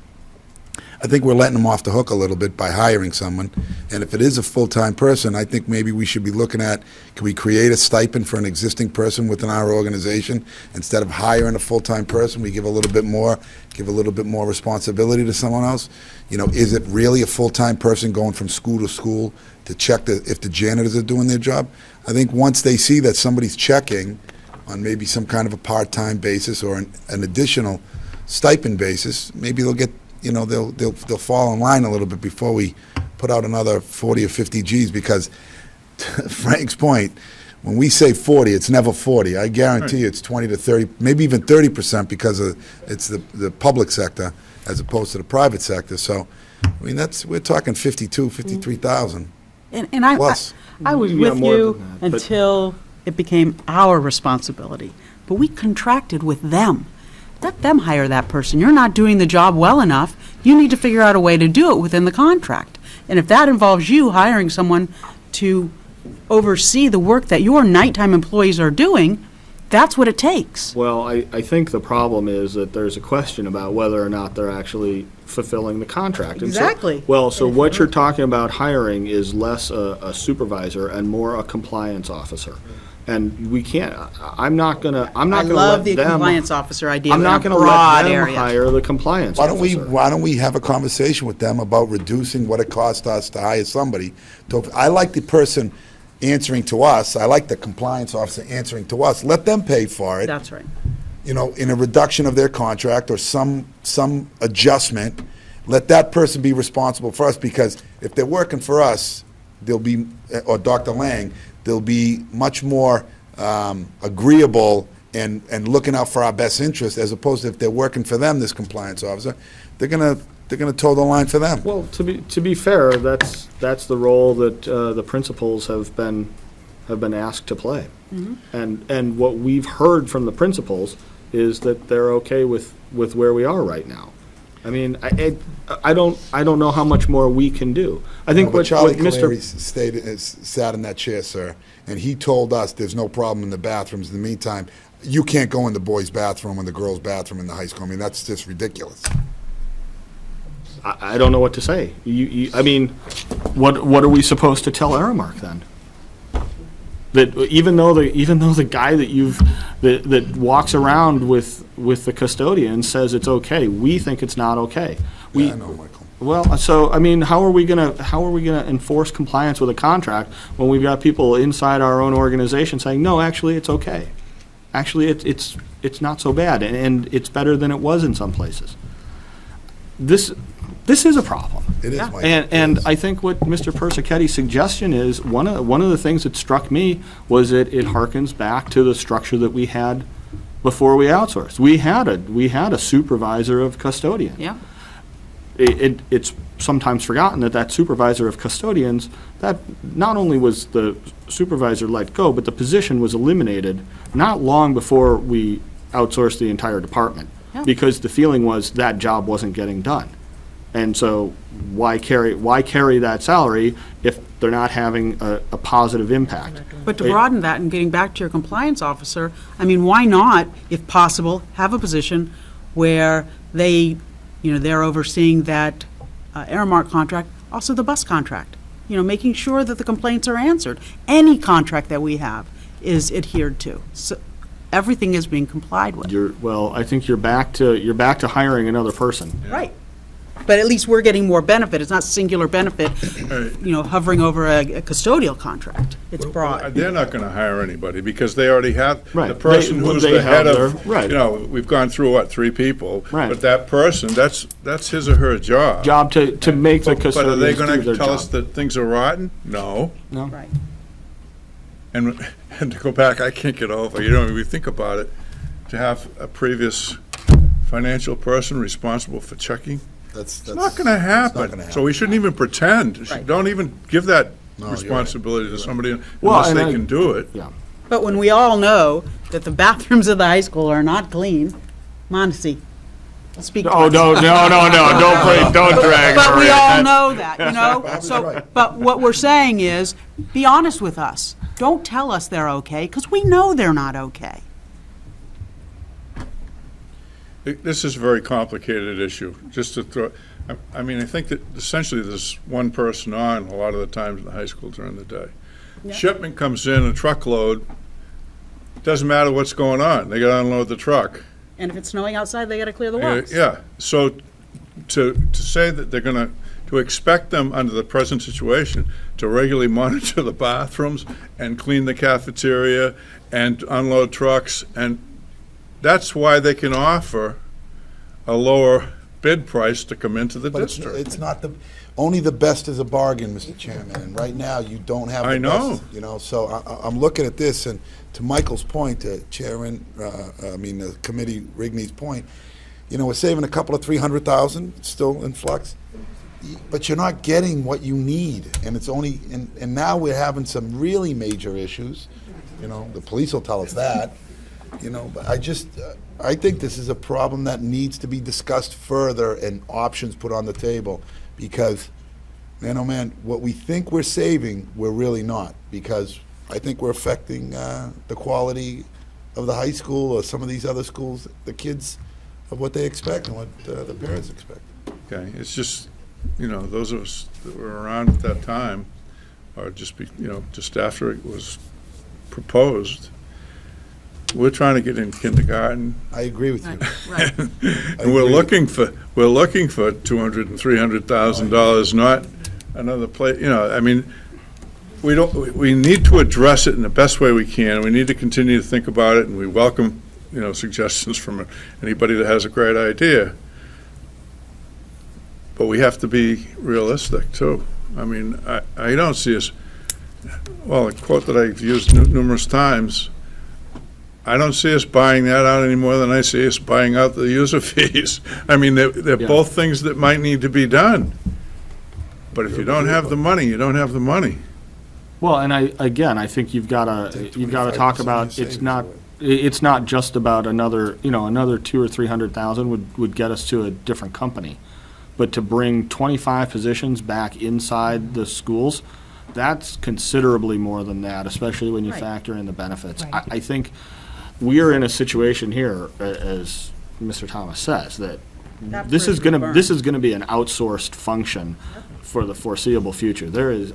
I think we're letting them off the hook a little bit by hiring someone. And if it is a full-time person, I think maybe we should be looking at, can we create a stipend for an existing person within our organization? Instead of hiring a full-time person, we give a little bit more responsibility to someone else. You know, is it really a full-time person going from school to school to check if the janitors are doing their job? I think once they see that somebody's checking on maybe some kind of a part-time basis or an additional stipend basis, maybe they'll get, they'll fall in line a little bit before we put out another 40 or 50 Gs, because to Frank's point, when we say 40, it's never 40. I guarantee you it's 20 to 30, maybe even 30%, because it's the public sector as opposed to the private sector. So, I mean, we're talking 53,000. And I was with more you than that, but- until it became our responsibility. But we contracted with them. Let them hire that person. You're not doing the job well enough. You need to figure out a way to do it within the contract. And if that involves you hiring someone to oversee the work that your nighttime employees are doing, that's what it takes. Well, I think the problem is that there's a question about whether or not they're actually fulfilling the contract. And so- Exactly. So what you're talking about hiring is less a supervisor and more a compliance officer. And we can't, I'm not gonna I let love the them. compliance officer idea I'm in not a gonna broad let them area. hire the compliance Why officer. don't we have a conversation with them about reducing what it costs us to hire somebody? I like the person answering to us. I like the compliance officer answering to us. Let them pay for it. That's right. In a reduction of their contract or some adjustment. Let that person be responsible for us, because if they're working for us, they'll be, or Dr. Lang, they'll be much more agreeable and looking out for our best interest, as opposed to if they're working for them, this compliance officer, they're gonna toe the line for them. Well, to be fair, that's the role that the principals have been asked to play. And what we've heard from the principals is that they're okay with where we are right now. I mean, I don't know how much more we can do. I think But what Charlie Mr. Caleri sat in that chair, sir, and he told us there's no problem in the bathrooms. In the meantime, you can't go in the boys' bathroom and the girls' bathroom in the high school. I mean, that's just ridiculous. I don't know what to say. I mean, what are we supposed to tell Aramark then? That even though the guy that walks around with the custodian says it's okay, we think it's not okay. Yeah, I know, Michael. Well, so I mean, how are we gonna enforce compliance with a contract when we've got people inside our own organization saying, no, actually it's okay, actually it's not so bad, and it's better than it was in some places. This is a problem. It is, Mike. And I think what Mr. Persicetti's suggestion is, one of the things that struck me was that it harkens back to the structure that we had before we outsourced. We had a supervisor of custodians. Yeah. It's sometimes forgotten that supervisor of custodians, that not only was the supervisor let go, but the position was eliminated not long before we outsourced the entire department. Yeah. Because the feeling was that job wasn't getting done. And so why carry that salary if they're not having a positive impact? But to broaden that and getting back to your compliance officer, I mean, why not, if possible, have a position where they, they're overseeing that Aramark contract, also the bus contract, making sure that the complaints are answered. Any contract that we have is adhered to. So everything is being complied with. I think you're back to hiring another person. Right. But at least we're getting more benefit. It's not singular benefit, hovering over a custodial contract. It's broad. They're not going to hire anybody because they already have the Right. person They- who's they the head have of, their- right. we've gone through, 3 people? Right. But that person, that's his or her job. Job to make the But are they custodians going do to their tell us job. that things are rotten? No. No? Right. And to go back, I can't get over, when we think about it, to have a previous financial person responsible for checking, That's it's not going to happen. So we shouldn't even pretend. Right. Don't even give that No, you're right. responsibility to somebody Well, unless and they I- can do it. Yeah. But when we all know that the bathrooms of the high school are not clean, Montesi, speak to Oh, us. don't drag But her we in. all know that, Bob's So, right. but what we're saying is, be honest with us. Don't tell us they're okay, because we know they're not okay. This is a very complicated issue, just to throw, I mean, I think that essentially there's one person on a lot of the times in the high school during the day. Yeah. Shipment comes in, a truckload, doesn't matter what's going on, they gotta unload the truck. And if it's snowing outside, they got to clear the walks. Yeah, so to say that they're gonna, to expect them under the present situation to regularly monitor the bathrooms and clean the cafeteria and unload trucks, and that's why they can offer a lower bid price to come into the But district. it's not only the best is a bargain, Mr. Chairman, and right now, you don't have I the know. best. So I'm looking at this, and to Michael's point, the committee, Rigney's point, we're saving a couple of 300,000, still in flux, but you're not getting what you need, and it's only, and now we're having some really major issues, the police will tell us that, but I think this is a problem that needs to be discussed further and options put on the table, because, man, oh man, what we think we're saving, we're really not, because I think we're affecting the quality of the high school or some of these other schools, the kids, of what they expect and what the parents expect. Okay, it's just, those of us that were around at that time, or just after it was proposed, we're trying to get in kindergarten, I agree with you. Right. and we're looking for $200,000 and $300,000, not another place. We need to address it in the best way we can. We need to continue to think about it, and we welcome suggestions from anybody that has a great idea. But we have to be realistic too. I mean, I don't see us. Well, a quote that I've used numerous times. I don't see us buying that out any more than I see us buying out the user fees. I mean, they're Yeah. both things that might need to be done. But if you don't have the money, you don't have the money. Well, and I think you've got to talk about, it's not just about another 200,000 or 300,000 would get us to a different company. But to bring 25 positions back inside the schools, that's considerably more than that, especially when you Right. factor in the benefits. Right. I think we are in a situation here, as Mr. Thomas says, that That this is bridge will gonna, burn. this is gonna be an outsourced function for the foreseeable future.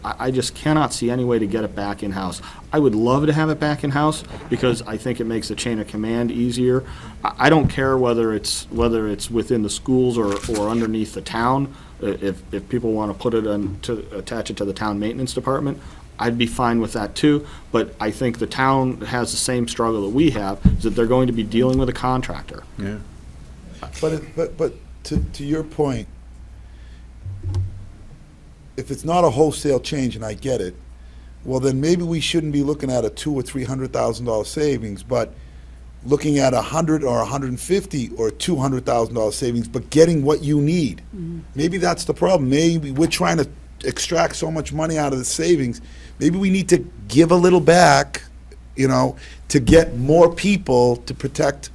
I just cannot see any way to get it back in-house. I would love to have it back in-house because I think it makes the chain of command easier. I don't care whether it's within the schools or underneath the town. If people want to put it attach it to the town maintenance department, I'd be fine with that too. But I think the town has the same struggle that we have, is that they're going to be dealing with a contractor. Yeah. But to your point, if it's not a wholesale change, and I get it, well, then maybe we shouldn't be looking at a $200,000 or $300,000 savings, but looking at $100,000 or $150,000 or $200,000 savings, but getting what you need. Maybe that's the problem. Maybe we're trying to extract so much money out of the savings. Maybe we need to give a little back, to get more people to protect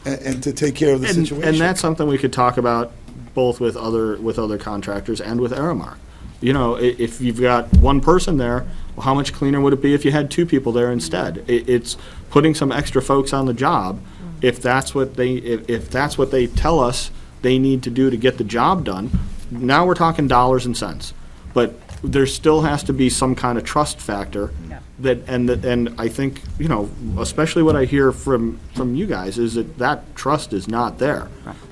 and to take care of the situation. And that's something we could talk about both with other contractors and with Aramark. If you've got one person there, well, how much cleaner would it be if you had two people there instead? It's putting some extra folks on the job. If that's what they tell us they need to do to get the job done, now we're talking dollars and cents. But there still has to be some kind of trust factor. Yeah. And I think, especially what I hear from you guys is that trust is not there.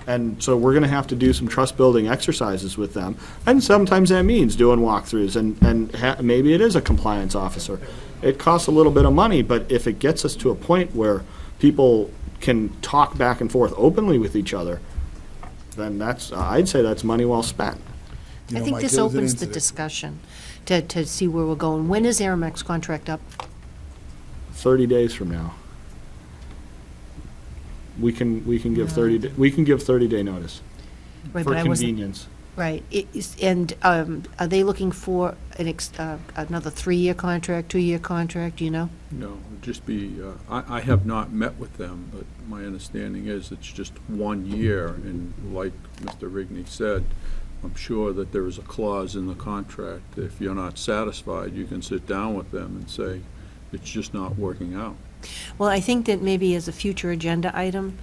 And so we're gonna have to do some trust-building exercises with them. And sometimes that means doing walkthroughs, and maybe it is a compliance officer. It costs a little bit of money, but if it gets us to a point where people can talk back and forth openly with each other, then I'd say that's money well spent. I think Mike, this there was an opens the incident. discussion to see where we're going. When is Aramark's contract up? 30 days from now. We can give 30-day notice Right, for but I wasn't- convenience. Right. And are they looking for another 3-year contract, 2-year contract, do you know? No, it'd just be, I have not met with them, but my understanding is it's just 1 year, and like Mr. Rigney said, I'm sure that there is a clause in the contract that if you're not satisfied, you can sit down with them and say, it's just not working out. Well, I think that maybe as a future agenda item,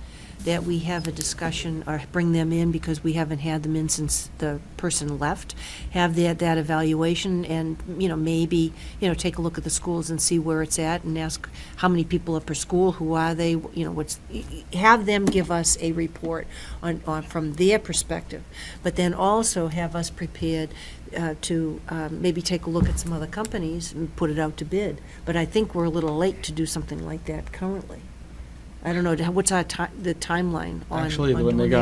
that we have a discussion or bring them in, because we haven't had them in since the person left, have that evaluation and, maybe, take a look at the schools and see where it's at and ask how many people are per school, who are they, have them give us a report on from their perspective, but then also have us prepared to maybe take a look at some other companies and put it out to bid. But I think we're a little late to do something like that currently. I don't know, what's the timeline on Actually, on when doing they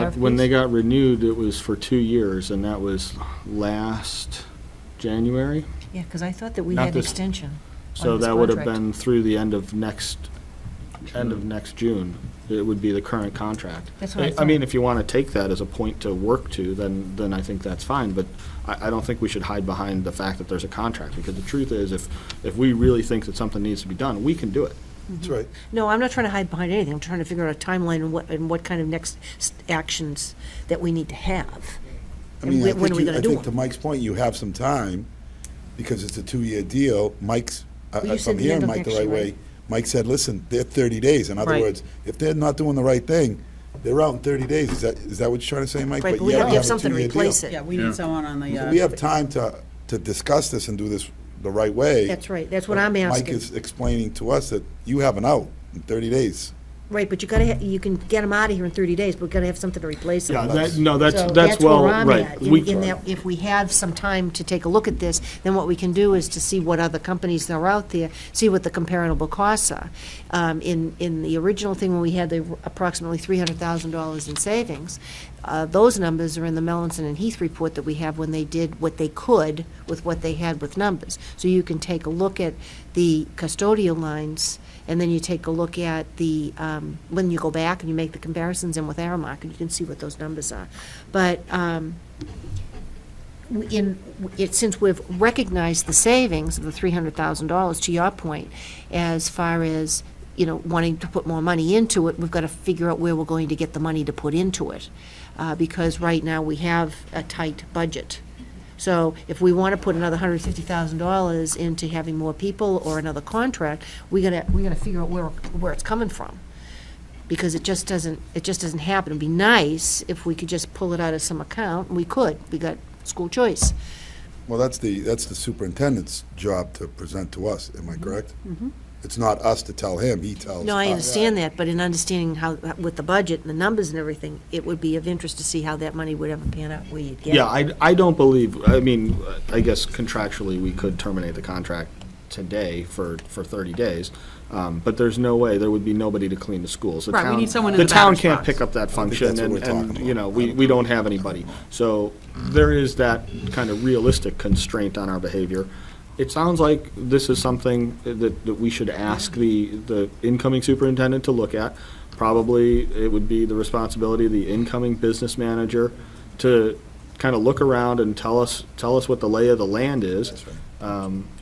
RFPs? got renewed, it was for 2 years, and that was last January. Yeah, because I thought that we Not had this- extension So on this that would have contract. been through the end of next June. It would be the current contract. That's what I I mean, thought. if you want to take that as a point to work to, then I think that's fine, but I don't think we should hide behind the fact that there's a contract, because the truth is, if we really think that something needs to be done, we can do it. That's right. No, I'm not trying to hide behind anything. I'm trying to figure out a timeline and what kind of next actions that we need to have. I mean, And when are we going to do I think to them? Mike's point, you have some time, because it's a 2-year deal. Mike's, Well, you if said I'm the end hearing of Mike the next right year, way, right? Mike said, listen, they're 30 days. In other Right. words, if they're not doing the right thing, they're out in 30 days. Is that what you're trying to say, Mike? Right, but we yet have to a have something to 2-year deal. replace it. Yeah, we need someone on the, We have time to discuss this and do this the right way. That's right, that's what I'm Mike asking. is explaining to us that you have an out in 30 days. Right, but you can get them out of here in 30 days, but we've got to have something to replace them. Yeah, So that's well, where I'm right. at, We- in that if we have some time to take a look at this, then what we can do is to see what other companies are out there, see what the comparable costs are. In the original thing, when we had the approximately $300,000 in savings, those numbers are in the Melanson and Heath report that we have when they did what they could with what they had with numbers. So you can take a look at the custodial lines, and then you take a look at the, when you go back and you make the comparisons in with Aramark, and you can see what those numbers are. But since we've recognized the savings of the $300,000, to your point, as far as, wanting to put more money into it, we've got to figure out where we're going to get the money to put into it. Because right now, we have a tight budget. So if we want to put another $150,000 into having more people or another contract, we gotta figure out where it's coming from. Because it just doesn't happen. It'd be nice if we could just pull it out of some account, and we could. We got school choice. Well, that's the superintendent's job to present to us, am I correct? Mm-hmm. It's not us to tell him, he tells us. No, I understand that, but in understanding how, with the budget and the numbers and everything, it would be of interest to see how that money would ever pan out, where you'd get it. Yeah, I don't believe, I mean, I guess contractually, we could terminate the contract today for 30 days. But there's no way, there would be nobody to clean the schools. Right, we need someone in the town batter's can't box. pick up that function, that's what we're talking and, about. you know, we don't have anybody. So there is that kind of realistic constraint on our behavior. It sounds like this is something that we should ask the incoming superintendent to look at. Probably it would be the responsibility of the incoming business manager to kind of look around and tell us what the lay of the land is. That's right.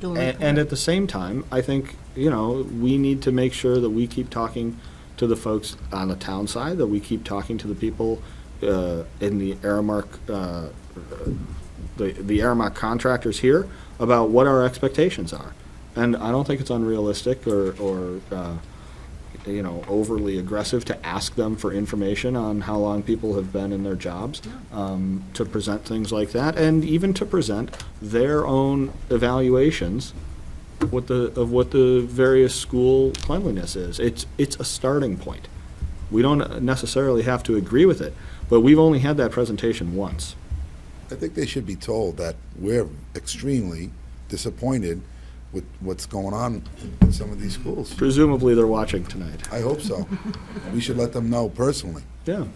Do a report. And at the same time, I think, you know, we need to make sure that we keep talking to the folks on the town side, that we keep talking to the people in the Aramark, the Aramark contractors here about what our expectations are. And I don't think it's unrealistic or you know, overly aggressive to ask them for information on how long people have been in their jobs, to present things like that, and even to present their own evaluations of what the various school cleanliness is. It's a starting point. We don't necessarily have to agree with it, but we've only had that presentation once. I think they should be told that we're extremely disappointed with what's going on in some of these schools. Presumably, they're watching tonight. I hope so. We should let them know personally. Yeah.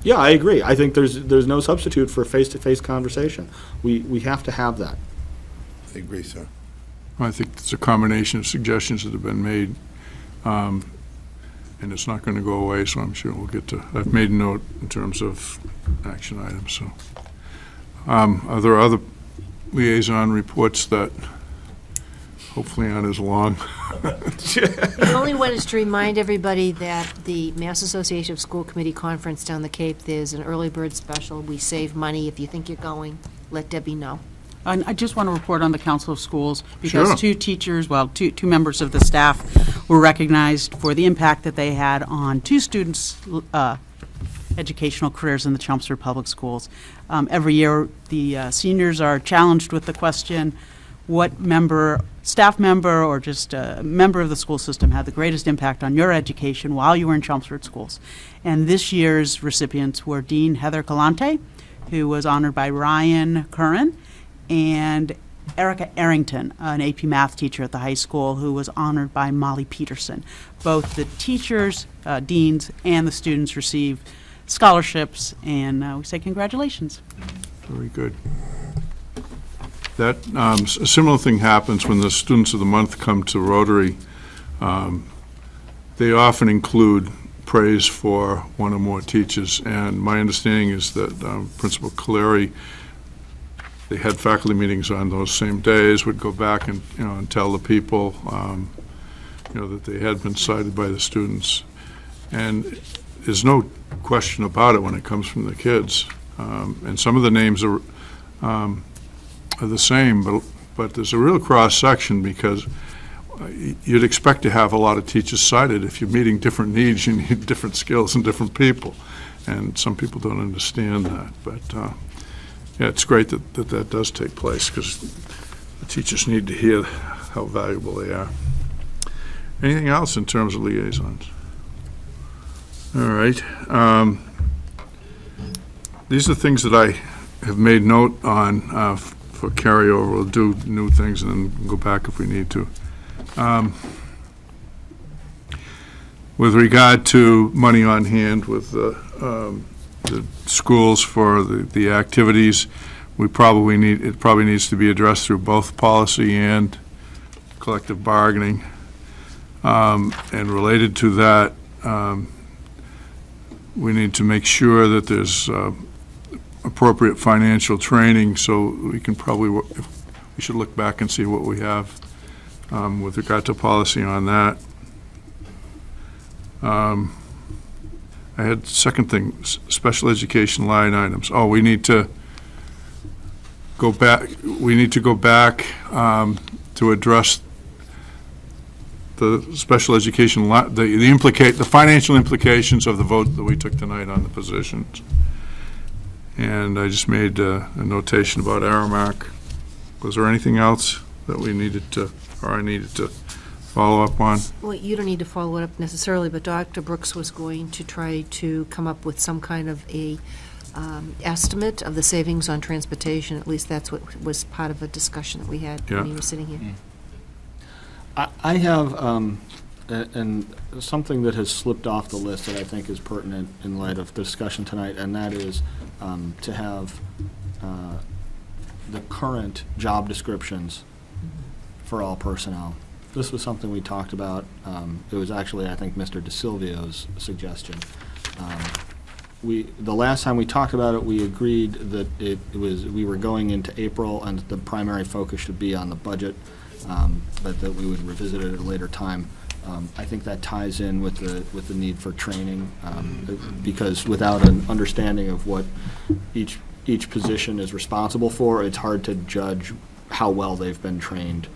Yeah, I agree. I think there's no substitute for face-to-face conversation. We have to have that. I agree, sir. I think it's a combination of suggestions that have been made, and it's not going to go away, so I'm sure we'll get to, I've made a note in terms of action items, so. Are there other liaison reports that hopefully aren't as long? The only one is to remind everybody that the Mass Association of School Committee Conference down the Cape, there's an early bird special. We save money. If you think you're going, let Debbie know. And I just want to report on the Council of Schools, Sure. because two teachers, well, two members of the staff were recognized for the impact that they had on two students' educational careers in the Chelmsford Public Schools. Every year, the seniors are challenged with the question, what staff member or just a member of the school system had the greatest impact on your education while you were in Chelmsford schools? And this year's recipients were Dean Heather Galante, who was honored by Ryan Curran, and Erica Arrington, an AP math teacher at the high school, who was honored by Molly Peterson. Both the teachers, deans, and the students receive scholarships, and we say congratulations. Very good. That, a similar thing happens when the Students of the Month come to Rotary. They often include praise for one or more teachers, and my understanding is that Principal Caleri, they had faculty meetings on those same days, would go back and, you know, and tell the people, you know, that they had been cited by the students. And there's no question about it when it comes from the kids. And some of the names are the same, but there's a real cross-section, because you'd expect to have a lot of teachers cited. If you're meeting different needs, you need different skills and different people, and some people don't understand that. But yeah, it's great that does take place, because the teachers need to hear how valuable they are. Anything else in terms of liaisons? All right. These are things that I have made note on for carryover. We'll do new things and then go back if we need to. With regard to money on hand with the schools for the activities, it probably needs to be addressed through both policy and collective bargaining. And related to that, we need to make sure that there's appropriate financial training, so we can we should look back and see what we have with regard to policy on that. I had second thing, special education line items. Oh, we need to go back. We need to go back to address the special education, the financial implications of the vote that we took tonight on the positions. And I just made a notation about Aramark. Was there anything else that we needed to, or I needed to follow up on? Well, you don't need to follow it up necessarily, but Dr. Brooks was going to try to come up with some kind of a estimate of the savings on transportation. At least that's what was part of a discussion that we had when you were sitting here. I have, and something that has slipped off the list that I think is pertinent in light of the discussion tonight, and that is to have the current job descriptions for all personnel. This was something we talked about. It was actually, I think, Mr. DeSilvio's suggestion. The last time we talked about it, we agreed that we were going into April and the primary focus should be on the budget, but that we would revisit it at a later time. I think that ties in with the need for training, because without an understanding of what each position is responsible for, it's hard to judge how well they've been trained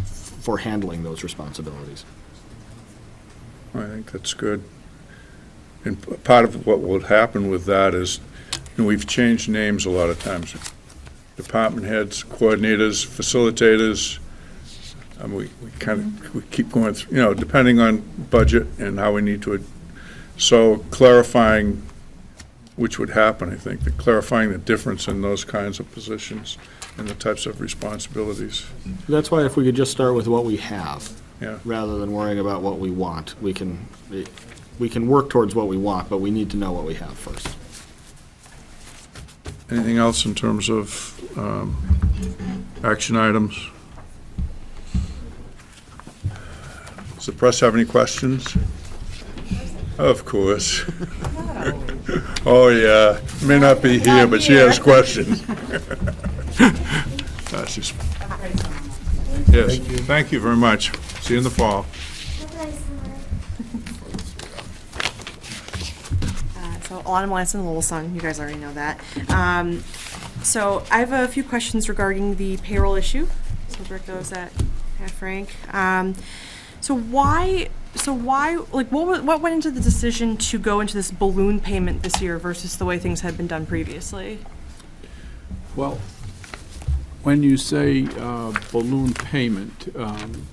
for handling those responsibilities. I think that's good. And part of what will happen with that is, we've changed names a lot of times. Department heads, coordinators, facilitators, we keep going through, depending on budget and how we need to. So clarifying which would happen, I think, clarifying the difference in those kinds of positions and the types of responsibilities. That's why if we could just start with what we have, Yeah. rather than worrying about what we want, we can work towards what we want, but we need to know what we have first. Anything else in terms of action items? Does the press have any questions? Of course. Oh, yeah. May not be here, but she has questions. That's just. Yes, thank you very much. See you in the fall. So Alana Melanson, Lowell Sun, you guys already know that. So I have a few questions regarding the payroll issue. So I'll direct those at Frank. So why, like, what went into the decision to go into this balloon payment this year versus the way things had been done previously? Well, when you say balloon payment,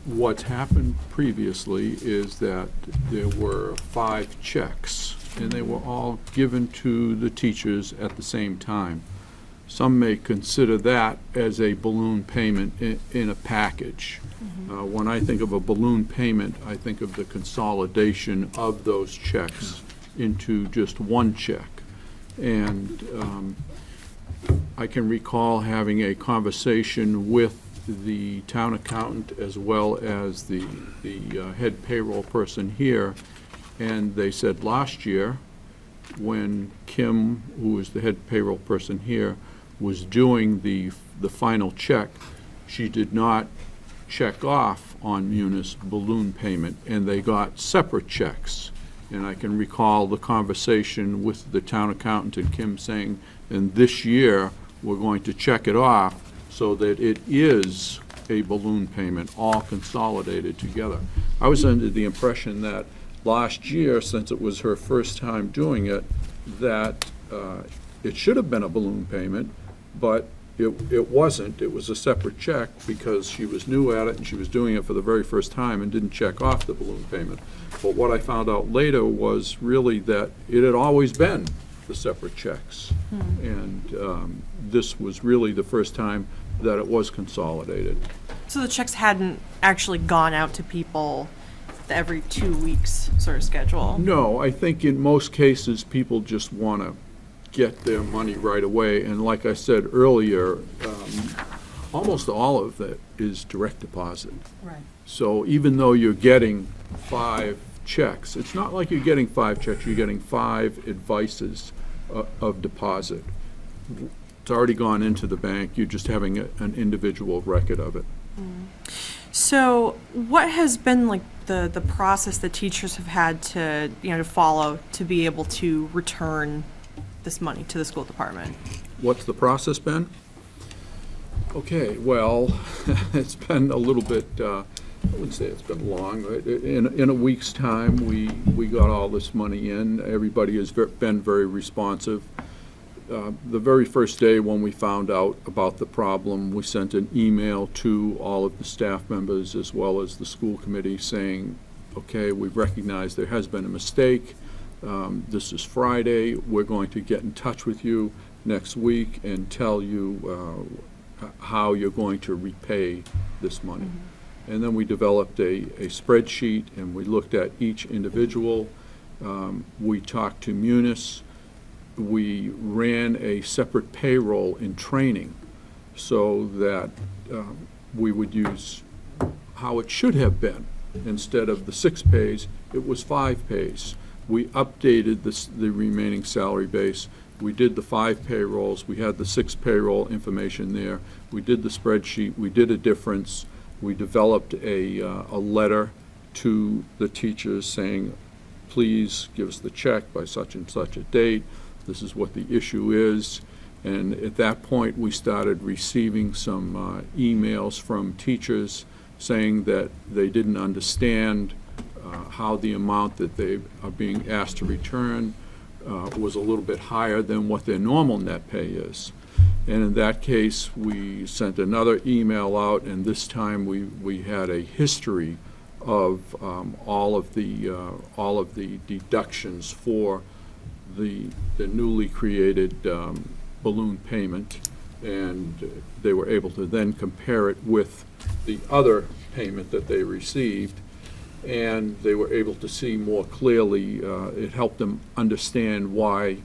what's happened previously is that there were 5 checks, and they were all given to the teachers at the same time. Some may consider that as a balloon payment in a package. When I think of a balloon payment, I think of the consolidation of those checks into just one check. And I can recall having a conversation with the town accountant as well as the head payroll person here, and they said last year, when Kim, who was the head payroll person here, was doing the final check, she did not check off on Munis balloon payment, and they got separate checks. And I can recall the conversation with the town accountant and Kim saying, and this year, we're going to check it off so that it is a balloon payment, all consolidated together. I was under the impression that last year, since it was her first time doing it, that it should have been a balloon payment, but it wasn't. It was a separate check because she was new at it and she was doing it for the very first time and didn't check off the balloon payment. But what I found out later was really that it had always been the separate checks. And this was really the first time that it was consolidated. So the checks hadn't actually gone out to people the every 2 weeks sort of schedule? No, I think in most cases, people just want to get their money right away. And like I said earlier, almost all of it is direct deposit. Right. So even though you're getting 5 checks, it's not like you're getting 5 checks, you're getting 5 advices of deposit. It's already gone into the bank, you're just having an individual record of it. So what has been like the process that teachers have had to, to follow to be able to return this money to the school department? What's the process been? Okay, well, it's been a little bit, I wouldn't say it's been long. In a week's time, we got all this money in. Everybody has been very responsive. The very first day when we found out about the problem, we sent an email to all of the staff members as well as the school committee saying, okay, we recognize there has been a mistake. This is Friday. We're going to get in touch with you next week and tell you how you're going to repay this money. And then we developed a spreadsheet, and we looked at each individual. We talked to Munis. We ran a separate payroll in training so that we would use how it should have been. Instead of the 6 pays, it was 5 pays. We updated the remaining salary base. We did the 5 payrolls. We had the 6 payroll information there. We did the spreadsheet. We did a difference. We developed a letter to the teachers saying, please give us the check by such and such a date. This is what the issue is. And at that point, we started receiving some emails from teachers saying that they didn't understand how the amount that they are being asked to return was a little bit higher than what their normal net pay is. And in that case, we sent another email out, and this time we had a history of all of the deductions for the newly created balloon payment, and they were able to then compare it with the other payment that they received, and they were able to see more clearly. It helped them understand why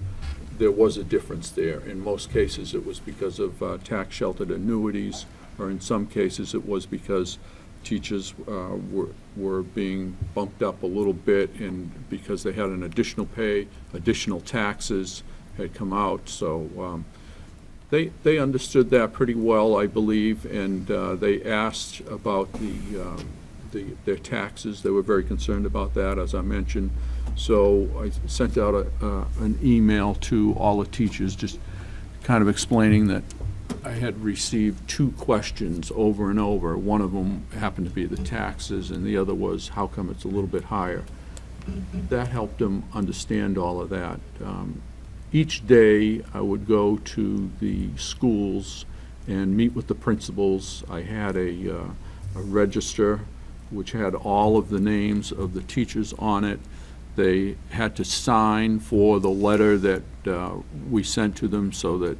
there was a difference there. In most cases, it was because of tax-sheltered annuities, or in some cases, it was because teachers were being bumped up a little bit, and because they had an additional pay, additional taxes had come out. So they understood that pretty well, I believe, and they asked about their taxes. They were very concerned about that, as I mentioned. So I sent out an email to all the teachers, just kind of explaining that I had received 2 questions over and over. One of them happened to be the taxes, and the other was, how come it's a little bit higher? That helped them understand all of that. Each day, I would go to the schools and meet with the principals. I had a register which had all of the names of the teachers on it. They had to sign for the letter that we sent to them, so that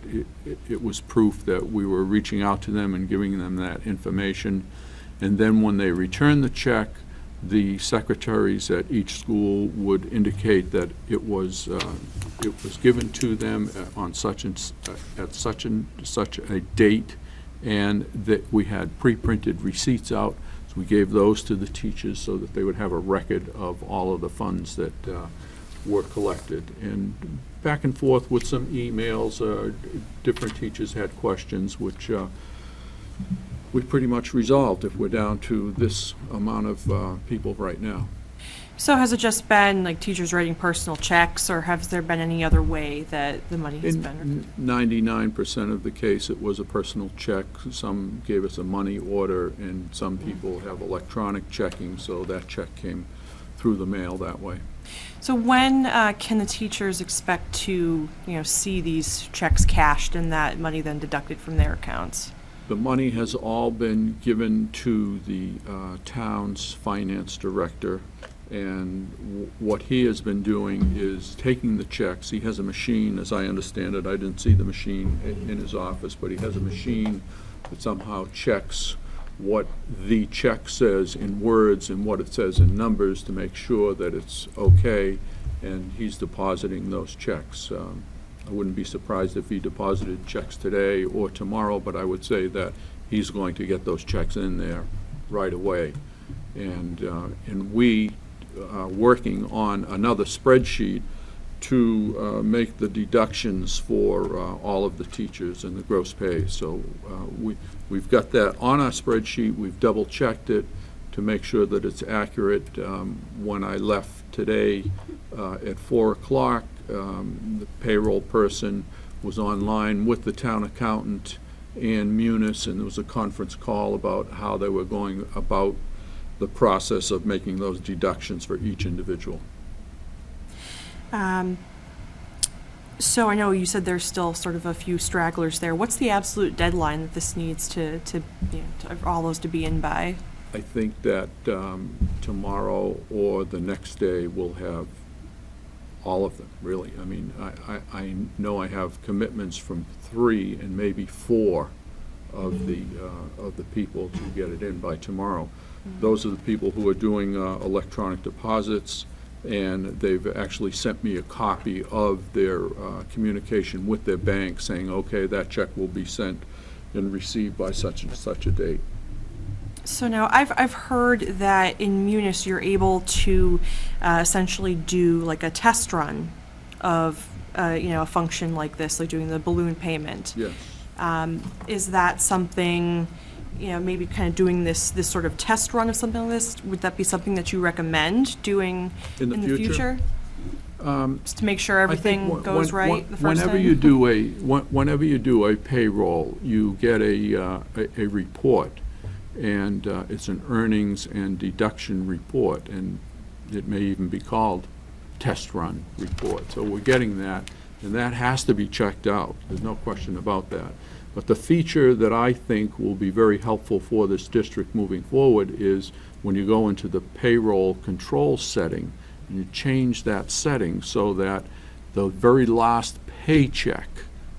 it was proof that we were reaching out to them and giving them that information. And then when they returned the check, the secretaries at each school would indicate that it was given to them on such a date, and that we had pre-printed receipts out. So we gave those to the teachers so that they would have a record of all of the funds that were collected. And back and forth with some emails, different teachers had questions, which we pretty much resolved if we're down to this amount of people right now. So has it just been like teachers writing personal checks, or has there been any other way that the money has been? In 99% of the case, it was a personal check. Some gave us a money order, and some people have electronic checking, so that check came through the mail that way. So when can the teachers expect to, see these checks cashed and that money then deducted from their accounts? The money has all been given to the town's finance director, and what he has been doing is taking the checks. He has a machine, as I understand it. I didn't see the machine in his office, but he has a machine that somehow checks what the check says in words and what it says in numbers to make sure that it's okay, and he's depositing those checks. I wouldn't be surprised if he deposited checks today or tomorrow, but I would say that he's going to get those checks in there right away. And we are working on another spreadsheet to make the deductions for all of the teachers and the gross pay. So we've got that on our spreadsheet. We've double-checked it to make sure that it's accurate. When I left today at 4 o'clock, the payroll person was online with the town accountant and Munis, and there was a conference call about how they were going about the process of making those deductions for each individual. So I know you said there's still sort of a few stragglers there. What's the absolute deadline that this needs to all those to be in by? I think that tomorrow or the next day we'll have all of them, really. I mean, I know I have commitments from 3 and maybe 4 of the people to get it in by tomorrow. Those are the people who are doing electronic deposits, and they've actually sent me a copy of their communication with their bank saying, okay, that check will be sent and received by such and such a date. So now, I've heard that in Munis, you're able to essentially do like a test run of, a function like this, like doing the balloon payment. Yes. Is that something, maybe kind of doing this sort of test run of something like this? Would that be something that you recommend doing In the future? Just to make sure everything goes right the first Whenever time? whenever you do a payroll, you get a report, and it's an earnings and deduction report, and it may even be called test run report. So we're getting that, and that has to be checked out. There's no question about that. But the feature that I think will be very helpful for this district moving forward is when you go into the payroll control setting, and you change that setting so that the very last paycheck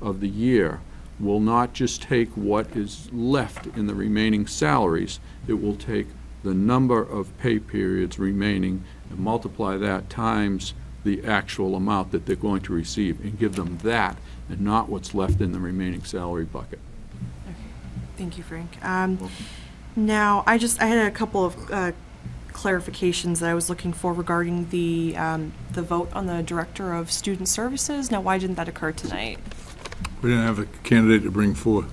of the year will not just take what is left in the remaining salaries, it will take the number of pay periods remaining and multiply that times the actual amount that they're going to receive and give them that and not what's left in the remaining salary bucket. Thank you, Frank. Now, I had a couple of clarifications that I was looking for regarding the vote on the Director of Student Services. Now, why didn't that occur tonight? We didn't have a candidate to bring forth.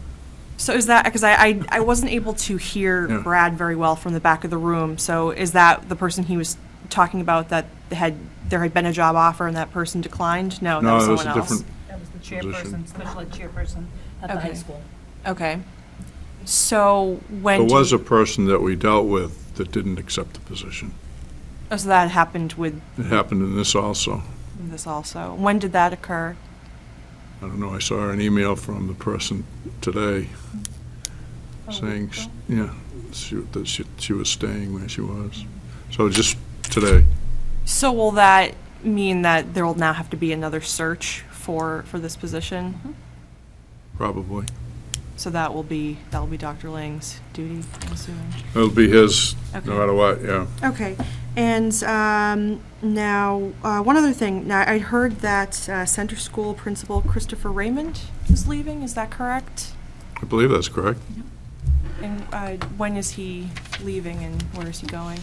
So is that, because I wasn't able to hear Yeah. Brad very well from the back of the room, so is that the person he was talking about that there had been a job offer and that person declined? No, that No, was it was someone a else. different, That was the Position. chairperson, special ed chairperson at the high Okay. school. Okay. So when there do was you- a person that we dealt with that didn't accept the position. Oh, so that happened with It happened in this also. this also. When did that occur? I don't know, I saw an email from the person today saying, that she was staying where she was. So just today. So will that mean that there will now have to be another search for this position? Probably. So that will be Dr. Lang's duty, I'm assuming. It'll be his, Okay. no matter what, yeah. Okay, and now, one other thing. Now, I heard that Center School Principal Christopher Raymond is leaving, is that correct? I believe that's correct. And when is he leaving and where is he going?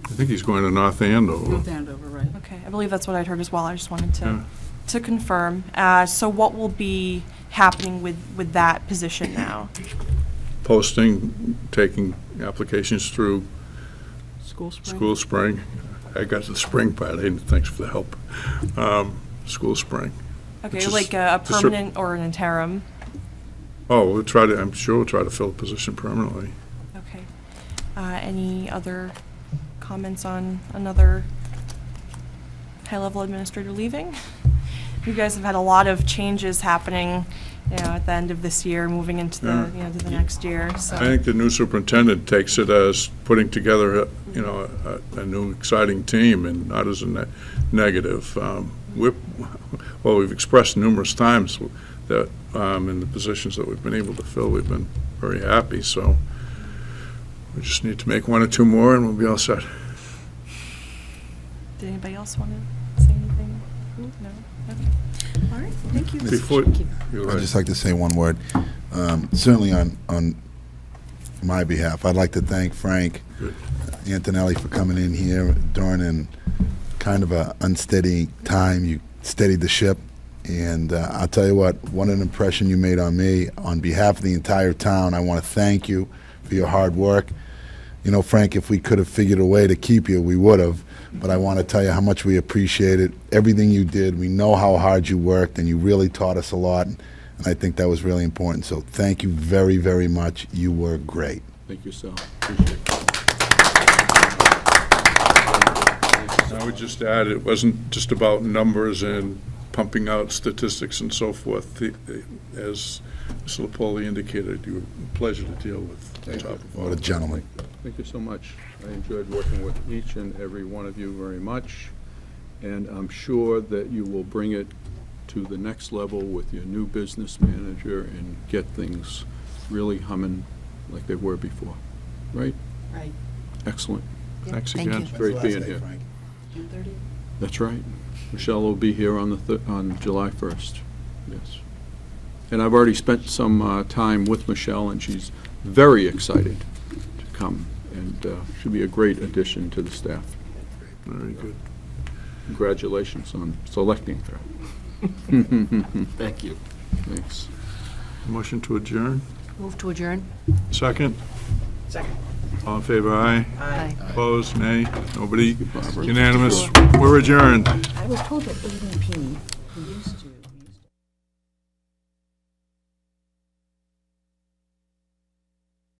I think he's going to North Andover. North Andover, right. Okay, I believe that's what I'd heard as well. I just wanted Yeah. to confirm. So what will be happening with that position now? Posting, taking applications through School spring. School Spring. I got to the spring part, thanks for the help. School Spring. Okay, Which is like a the cer- permanent or an interim? Oh, I'm sure we'll try to fill the position permanently. Okay. Any other comments on another high-level administrator leaving? You guys have had a lot of changes happening, at the end of this year, moving into the, to the next year, so. I think the new superintendent takes it as putting together, a new exciting team and not as a negative. We've expressed numerous times that in the positions that we've been able to fill, we've been very happy, so we just need to make one or two more and we'll be all set. Did anybody else want to say anything? No? Okay. All right, thank you. Before, you're I'd right. just like to say one word. Certainly on my behalf, I'd like to thank Frank Good. Antonelli for coming in here during kind of a unsteady time. You steadied the ship, and I'll tell you what an impression you made on me. On behalf of the entire town, I want to thank you for your hard work. Frank, if we could have figured a way to keep you, we would have. But I want to tell you how much we appreciate it. Everything you did, we know how hard you worked, and you really taught us a lot. And I think that was really important. So thank you very, very much. You were great. Thank you, Sal. Appreciate it. I would just add, it wasn't just about numbers and pumping out statistics and so forth. As Mr. Lapoli indicated, you were a pleasure to deal with. Thank Top you. of all. What a gentleman. Thank you so much. I enjoyed working with each and every one of you very much, and I'm sure that you will bring it to the next level with your new business manager and get things really humming like they were before, right? Right. Excellent. Thanks Thank again. you. When's Great the last being day, here. Frank? June 30th? That's right. Michelle will be here on on July 1st, yes. And I've already spent some time with Michelle, and she's very excited to come, and she'll be a great addition to the staff. Very good. Congratulations on selecting her. Thank you. Thanks. Motion to adjourn? Move to adjourn? Second? Second. All in favor, aye? Aye. Opposed, nay? Nobody? Barbara. Unanimous? We're adjourned. I was told that ADP, who used to